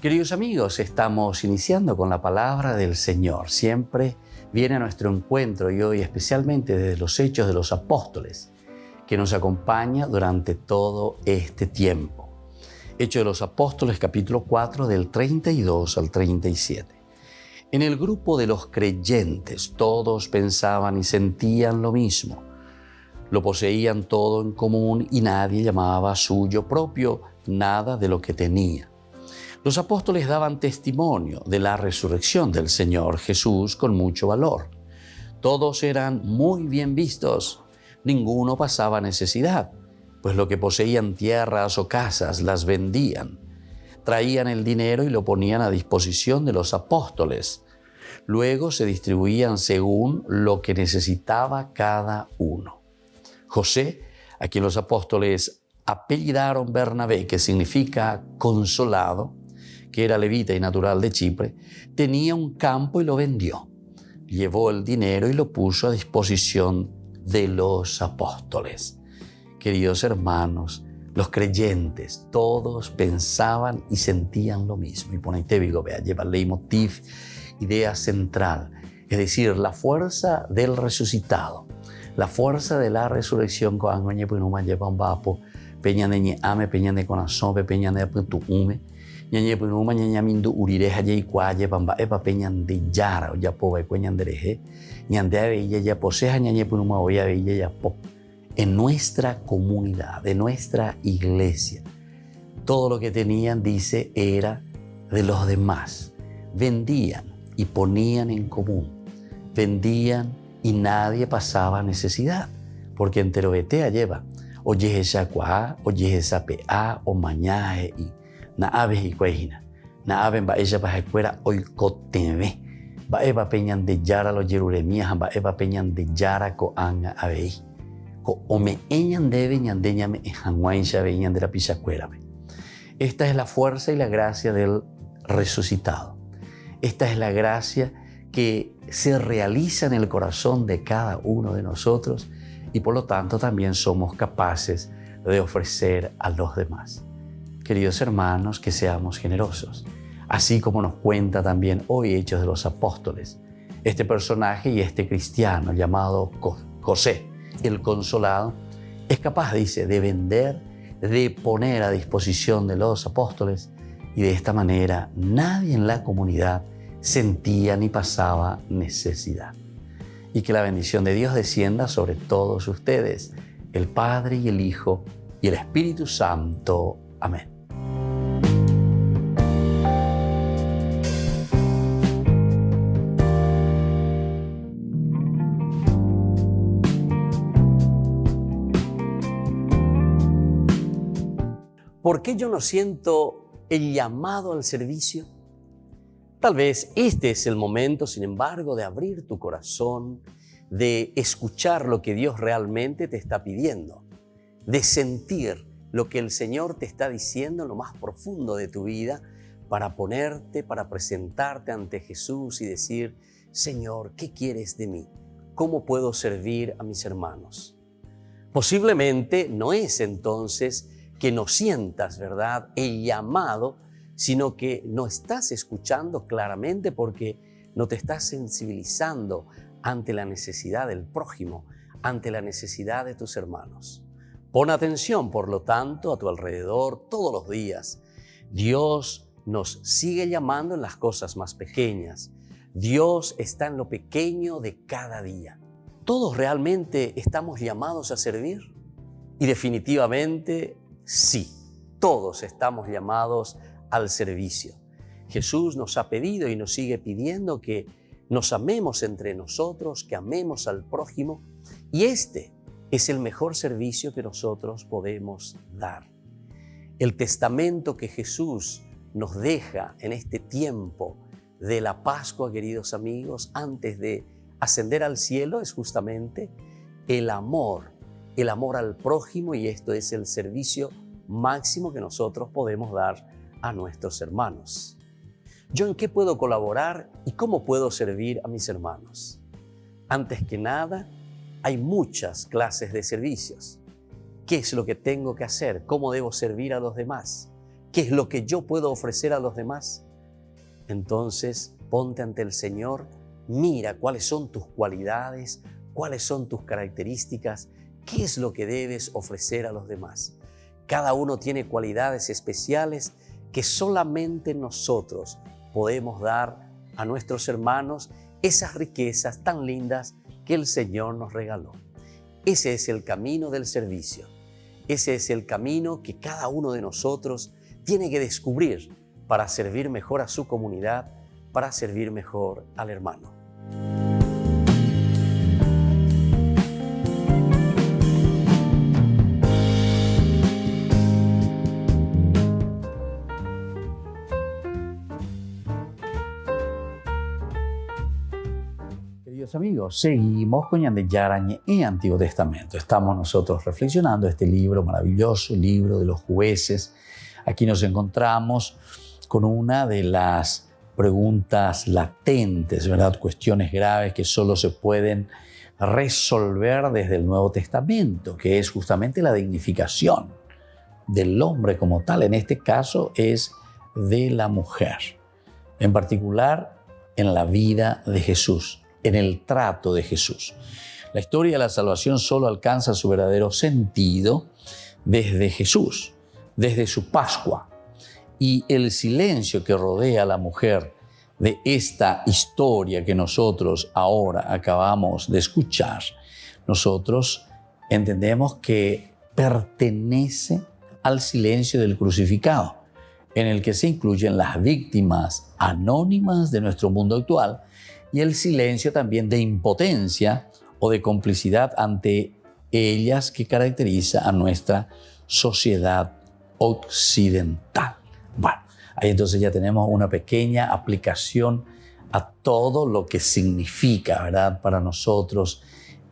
S1: Queridos amigos, estamos iniciando con la palabra del Señor. Siempre viene a nuestro encuentro y hoy especialmente desde los Hechos de los Apóstoles, que nos acompaña durante todo este tiempo. Hechos de los Apóstoles, capítulo 4, del 32 al 37. En el grupo de los creyentes todos pensaban y sentían lo mismo. Lo poseían todo en común y nadie llamaba suyo propio nada de lo que tenía. Los apóstoles daban testimonio de la resurrección del Señor Jesús con mucho valor. Todos eran muy bien vistos, ninguno pasaba necesidad, pues lo que poseían tierras o casas las vendían. Traían el dinero y lo ponían a disposición de los apóstoles. Luego se distribuían según lo que necesitaba cada uno. José, a quien los apóstoles apellidaron Bernabé, que significa consolado, que era levita y natural de Chipre, tenía un campo y lo vendió. Llevó el dinero y lo puso a disposición de los apóstoles. Queridos hermanos, los creyentes, todos pensaban y sentían lo mismo. Y por ahí te digo, vea, lleva leitmotiv, idea central, es decir, la fuerza del resucitado, la fuerza de la resurrección con angoñe punuma lleva un vapo, peña de ame, peña de corazón, peña de puntume, ñañe punuma ñaña mindu urireja ye ikuaye pamba epa peña de yara o ya poba ikueña dereje, ñande aveilla ya poseja ñañe punuma oya aveilla ya po. En nuestra comunidad, en nuestra iglesia, todo lo que tenían, dice, era de los demás. Vendían, y ponían en común, vendían y nadie pasaba necesidad, porque entero betea lleva, oye esa cuá, oye esa pea, o mañaje y naabe y cuejina, naabe va ella para escuela hoy coteve, va eva peñan de yara los yeruremías, va eva peñan de yara coanga abei, co ome eñan debe ñandeñame en hanguaincha veñan de la pisacuera. Esta es la fuerza y la gracia del resucitado. Esta es la gracia que se realiza en el corazón de cada uno de nosotros y por lo tanto también somos capaces de ofrecer a los demás. Queridos hermanos, que seamos generosos, así como nos cuenta también hoy Hechos de los Apóstoles, este personaje y este cristiano llamado José, el Consolado, es capaz, dice, de vender, de poner a disposición de los apóstoles y de esta manera nadie en la comunidad sentía ni pasaba necesidad. Y que la bendición de Dios descienda sobre todos ustedes, el Padre y el Hijo y el Espíritu Santo. Amén. ¿Por qué yo no siento el llamado al servicio? Tal vez este es el momento, sin embargo, de abrir tu corazón, de escuchar lo que Dios realmente te está pidiendo, de sentir lo que el Señor te está diciendo en lo más profundo de tu vida para ponerte, para presentarte ante Jesús y decir, Señor, ¿qué quieres de mí? ¿Cómo puedo servir a mis hermanos? Posiblemente no es entonces que no sientas, ¿verdad?, el llamado, sino que no estás escuchando claramente porque no te estás sensibilizando ante la necesidad del prójimo, ante la necesidad de tus hermanos. Pon atención, por lo tanto, a tu alrededor todos los días. Dios nos sigue llamando en las cosas más pequeñas. Dios está en lo pequeño de cada día. ¿Todos realmente estamos llamados a servir? Y definitivamente sí, todos estamos llamados al servicio. Jesús nos ha pedido y nos sigue pidiendo que nos amemos entre nosotros, que amemos al prójimo, y este es el mejor servicio que nosotros podemos dar. El testamento que Jesús nos deja en este tiempo de la Pascua, queridos amigos, antes de ascender al cielo, es justamente el amor al prójimo, y esto es el servicio máximo que nosotros podemos dar a nuestros hermanos. ¿Yo en qué puedo colaborar y cómo puedo servir a mis hermanos? Antes que nada, hay muchas clases de servicios. ¿Qué es lo que tengo que hacer? ¿Cómo debo servir a los demás? ¿Qué es lo que yo puedo ofrecer a los demás? Entonces, ponte ante el Señor, mira cuáles son tus cualidades, cuáles son tus características, qué es lo que debes ofrecer a los demás. Cada uno tiene cualidades especiales que solamente nosotros podemos dar a nuestros hermanos, esas riquezas tan lindas que el Señor nos regaló. Ese es el camino del servicio. Ese es el camino que cada uno de nosotros tiene que descubrir para servir mejor a su comunidad, para servir mejor al hermano. Amigos, seguimos con Ñande Yarañe y Antiguo Testamento. Estamos nosotros reflexionando este libro maravilloso, el libro de los jueces. Aquí nos encontramos con una de las preguntas latentes, ¿verdad? Cuestiones graves que solo se pueden resolver desde el Nuevo Testamento, que es justamente la dignificación del hombre como tal. En este caso es de la mujer, en particular en la vida de Jesús, en el trato de Jesús. La historia de la salvación solo alcanza su verdadero sentido desde Jesús, desde su Pascua. Y el silencio que rodea a la mujer de esta historia que nosotros ahora acabamos de escuchar, nosotros entendemos que pertenece al silencio del crucificado. en el que se incluyen las víctimas anónimas de nuestro mundo actual y el silencio también de impotencia o de complicidad ante ellas que caracteriza a nuestra sociedad occidental. Bueno, ahí entonces ya tenemos una pequeña aplicación a todo lo que significa, ¿verdad?, para nosotros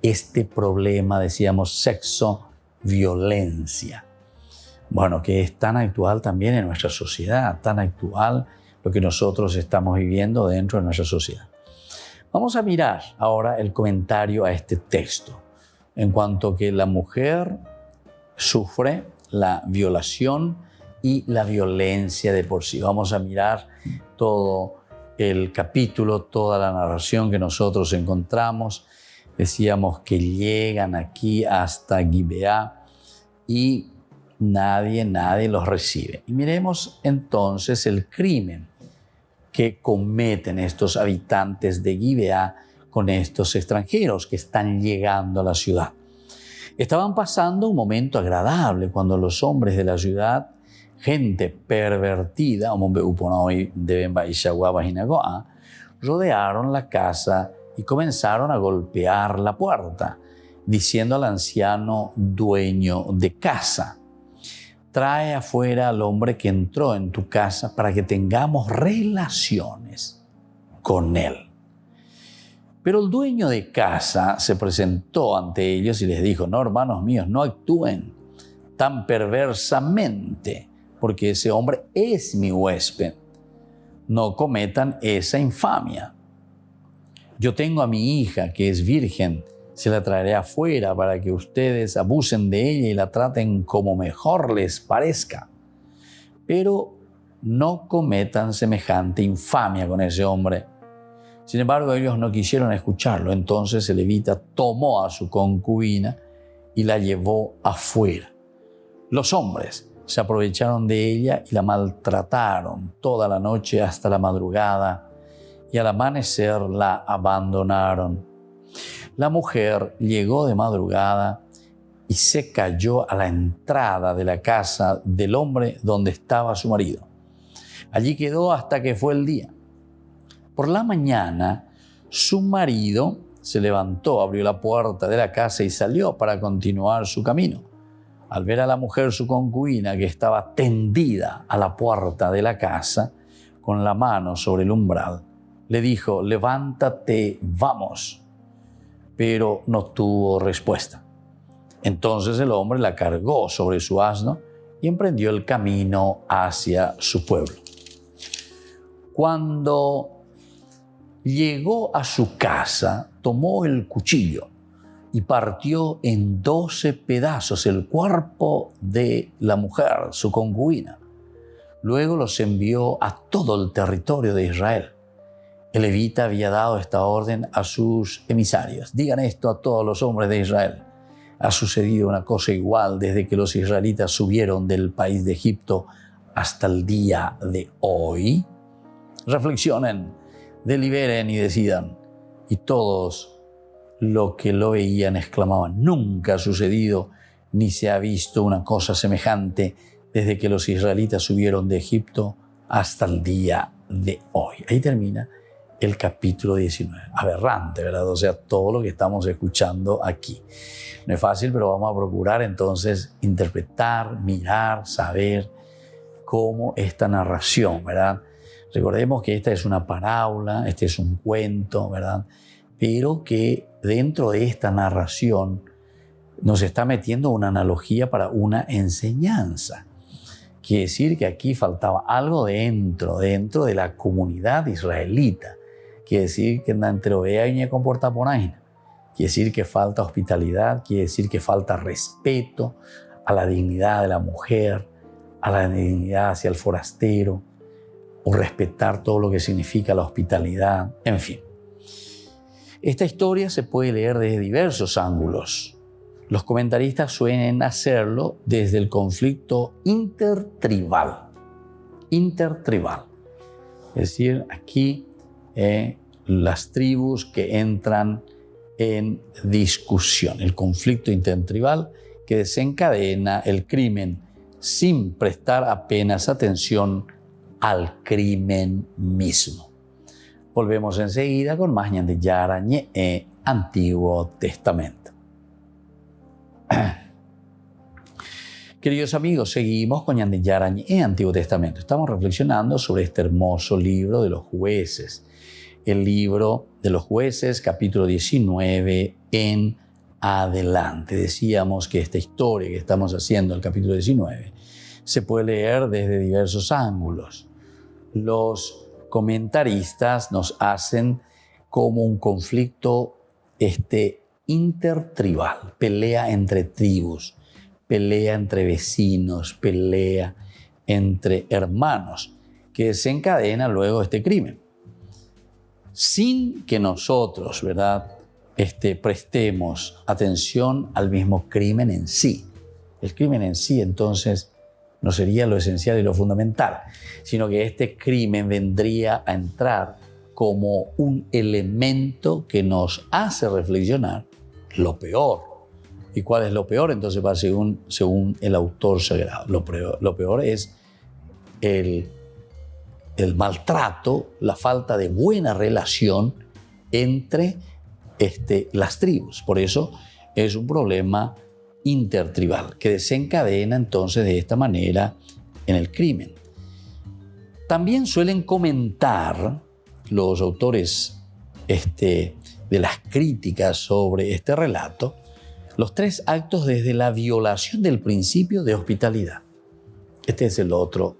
S1: este problema, decíamos, sexo-violencia. Bueno, que es tan actual también en nuestra sociedad, tan actual lo que nosotros estamos viviendo dentro de nuestra sociedad. Vamos a mirar ahora el comentario a este texto, en cuanto que la mujer sufre la violación y la violencia de por sí. Vamos a mirar todo el capítulo, toda la narración que nosotros encontramos. Decíamos que llegan aquí hasta Gibeá y nadie los recibe. Y miremos entonces el crimen que cometen estos habitantes de Gibeá con estos extranjeros que están llegando a la ciudad. Estaban pasando un momento agradable cuando los hombres de la ciudad, gente pervertida, rodearon la casa y comenzaron a golpear la puerta, diciendo al anciano dueño de casa: trae afuera al hombre que entró en tu casa para que tengamos relaciones con él. Pero el dueño de casa se presentó ante ellos y les dijo: no, hermanos míos, no actúen tan perversamente, porque ese hombre es mi huésped. No cometan esa infamia. Yo tengo a mi hija que es virgen, se la traeré afuera para que ustedes abusen de ella y la traten como mejor les parezca. Pero no cometan semejante infamia con ese hombre. Sin embargo, ellos no quisieron escucharlo. Entonces el levita tomó a su concubina y la llevó afuera. Los hombres se aprovecharon de ella y la maltrataron toda la noche hasta la madrugada, y al amanecer la abandonaron. La mujer llegó de madrugada y se cayó a la entrada de la casa del hombre donde estaba su marido. Allí quedó hasta que fue el día. Por la mañana, su marido se levantó, abrió la puerta de la casa y salió para continuar su camino. Al ver a la mujer, su concubina, que estaba tendida a la puerta de la casa, con la mano sobre el umbral, le dijo: levántate, vamos. Pero no tuvo respuesta. Entonces el hombre la cargó sobre su asno y emprendió el camino hacia su pueblo. Cuando llegó a su casa, tomó el cuchillo y partió en 12 pedazos el cuerpo de la mujer, su concubina. Luego los envió a todo el territorio de Israel. El levita había dado esta orden a sus emisarios: digan esto a todos los hombres de Israel. Ha sucedido una cosa igual desde que los israelitas subieron del país de Egipto hasta el día de hoy. Reflexionen, deliberen y decidan. Y todos los que lo veían exclamaban: nunca ha sucedido ni se ha visto una cosa semejante desde que los israelitas subieron de Egipto hasta el día de hoy. Ahí termina el capítulo 19. Aberrante, ¿verdad? O sea, todo lo que estamos escuchando aquí. No es fácil, pero vamos a procurar entonces interpretar, mirar, saber cómo esta narración, ¿verdad? Recordemos que esta es una parábola, este es un cuento, ¿verdad? Pero que dentro de esta narración nos está metiendo una analogía para una enseñanza. Quiere decir que aquí faltaba algo dentro de la comunidad israelita. Quiere decir que entre ovea y comporta ponaina. Quiere decir que falta hospitalidad, quiere decir que falta respeto a la dignidad de la mujer, a la dignidad hacia el forastero, o respetar todo lo que significa la hospitalidad, en fin. Esta historia se puede leer desde diversos ángulos. Los comentaristas suelen hacerlo desde el conflicto intertribal. Es decir, aquí las tribus que entran en discusión. El conflicto intertribal que desencadena el crimen sin prestar apenas atención al crimen mismo. Volvemos enseguida con más Ñande Yara Ñe'e, Antiguo Testamento. Queridos amigos, seguimos con Ñande Yara Ñe'e, Antiguo Testamento. Estamos reflexionando sobre este hermoso libro de los jueces. El libro de los jueces, capítulo 19 en adelante. Decíamos que esta historia que estamos haciendo, el capítulo 19, se puede leer desde diversos ángulos. Los comentaristas nos hacen como un conflicto intertribal, pelea entre tribus, pelea entre vecinos, pelea entre hermanos, que desencadena luego este crimen. Sin que nosotros, ¿verdad?, prestemos atención al mismo crimen en sí. El crimen en sí, entonces, no sería lo esencial y lo fundamental, sino que este crimen vendría a entrar como un elemento que nos hace reflexionar lo peor. ¿Y cuál es lo peor? Entonces, según el autor sagrado, lo peor es el maltrato, la falta de buena relación entre las tribus. Por eso es un problema intertribal que desencadena entonces de esta manera en el crimen. También suelen comentar los autores de las críticas sobre este relato los 3 actos desde la violación del principio de hospitalidad. Este es el otro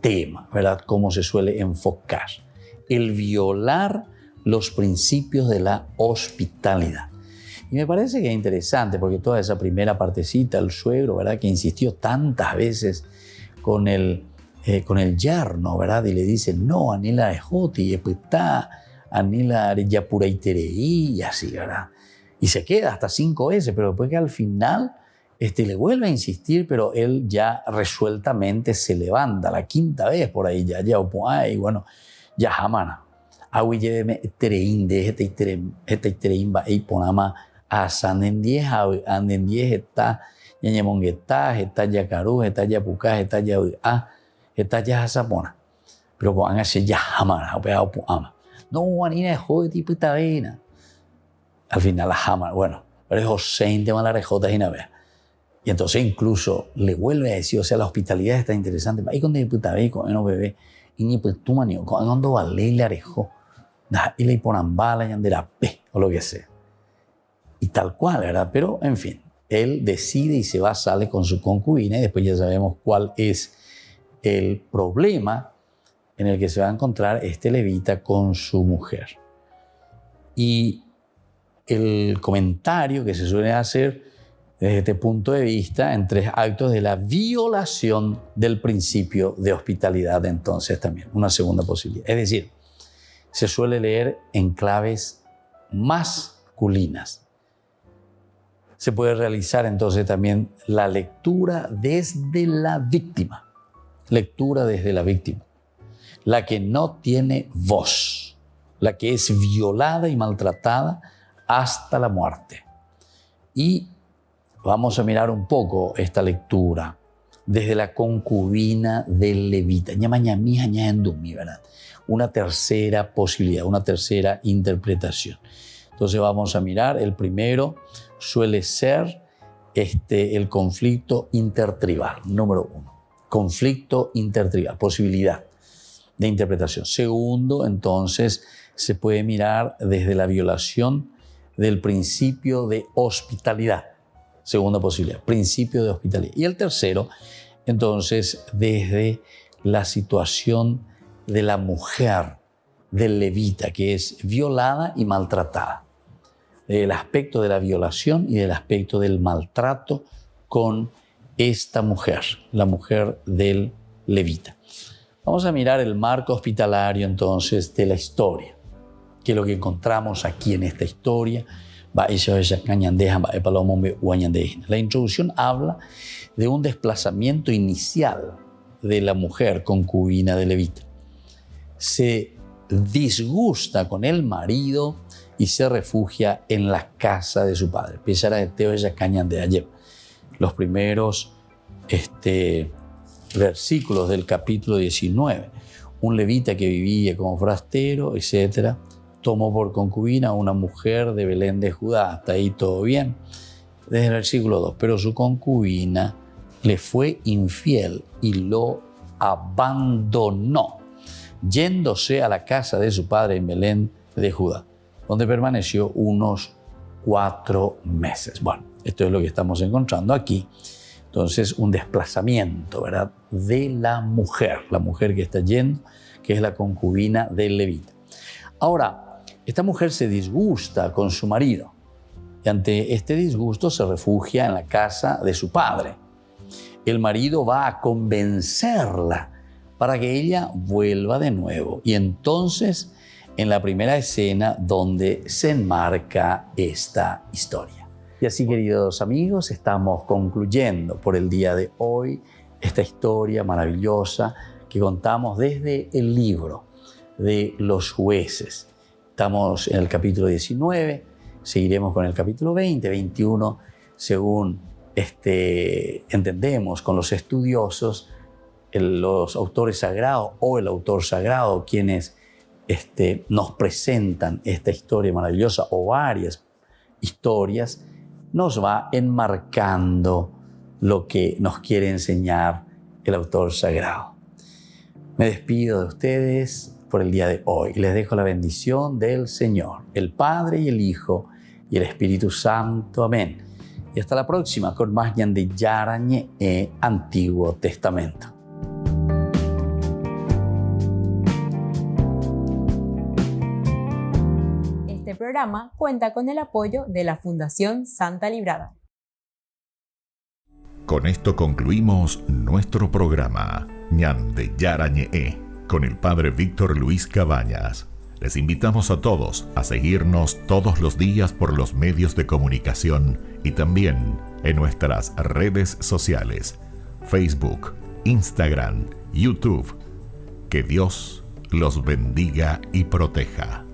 S1: tema, ¿verdad? Cómo se suele enfocar. El violar los principios de la hospitalidad. Y me parece que es interesante porque toda esa primera partecita, el suegro, ¿verdad?, que insistió tantas veces con el yerno, ¿verdad?, y le dice, no, anila ejoti, epetá, anila yapuraiterei, y así, ¿verdad? Y se queda hasta 5 veces, pero después que al final le vuelve a insistir, pero él ya resueltamente se levanta la 5ª vez por ahí, ya, y bueno, ya jamana. Awi lleveme terein de terein va y ponama a sanden 10, anden 10 está ñañemonguetá, está yacarú, está yapucá, está ya está ya sapona. Pero con hace ya jamana, o ama. No, anina de joder tipo tabena. Al final la jamana, bueno, pero es José de malarejota y navea. Y entonces incluso le vuelve a decir, o sea, la hospitalidad está interesante. Ahí con de puta ve, con no bebé, y ni pues tú manio, cuando vale le arejó. Y le ponen bala y andera pe, o lo que sea. Y tal cual, ¿verdad? Pero, en fin, él decide y se va, sale con su concubina y después ya sabemos cuál es el problema en el que se va a encontrar este levita con su mujer. Y el comentario que se suele hacer desde este punto de vista en 3 actos de la violación del principio de hospitalidad, entonces también, una segunda posibilidad. Es decir, se suele leer en claves masculinas. Se puede realizar entonces también la lectura desde la víctima. Lectura desde la víctima. La que no tiene voz. La que es violada y maltratada hasta la muerte. Y vamos a mirar un poco esta lectura desde la concubina del levita. ¿Verdad? Una tercera posibilidad, una tercera interpretación. Entonces vamos a mirar, el primero suele ser el conflicto intertribal, número 1. Conflicto intertribal, posibilidad de interpretación. Segundo, entonces, se puede mirar desde la violación del principio de hospitalidad. Segunda posibilidad, principio de hospitalidad. Y el tercero, entonces, desde la situación de la mujer del levita, que es violada y maltratada. El aspecto de la violación y del aspecto del maltrato con esta mujer, la mujer del levita. Vamos a mirar el marco hospitalario entonces de la historia, que es lo que encontramos aquí en esta historia. La introducción habla de un desplazamiento inicial de la mujer concubina de levita. Se disgusta con el marido y se refugia en la casa de su padre. Los primeros versículos del capítulo 19. Un levita que vivía como forastero, etc., tomó por concubina a una mujer de Belén de Judá. Hasta ahí todo bien. Desde el versículo 2. Pero su concubina le fue infiel y lo abandonó, yéndose a la casa de su padre en Belén de Judá, donde permaneció unos 4 meses. Bueno, esto es lo que estamos encontrando aquí. Entonces, un desplazamiento, ¿verdad?, de la mujer que está yendo, que es la concubina del levita. Ahora, esta mujer se disgusta con su marido y ante este disgusto se refugia en la casa de su padre. El marido va a convencerla para que ella vuelva de nuevo. Y entonces, en la primera escena donde se enmarca esta historia. Y así, queridos amigos, estamos concluyendo por el día de hoy esta historia maravillosa que contamos desde el libro de los jueces. Estamos en el capítulo 19, seguiremos con el capítulo 20, 21, según entendemos con los estudiosos, los autores sagrados o el autor sagrado, quienes nos presentan esta historia maravillosa o varias historias, nos va enmarcando lo que nos quiere enseñar el autor sagrado. Me despido de ustedes por el día de hoy y les dejo la bendición del Señor, el Padre y el Hijo y el Espíritu Santo. Amén. Y hasta la próxima con más Ñande Yarañe Antiguo Testamento.
S2: Este programa cuenta con el apoyo de la Fundación Santa Librada.
S10: Con esto concluimos nuestro programa Ñande Yarañe con el Padre Víctor Luis Cabañas. Les invitamos a todos a seguirnos todos los días por los medios de comunicación y también en nuestras redes sociales, Facebook, Instagram, YouTube. Que Dios los bendiga y proteja.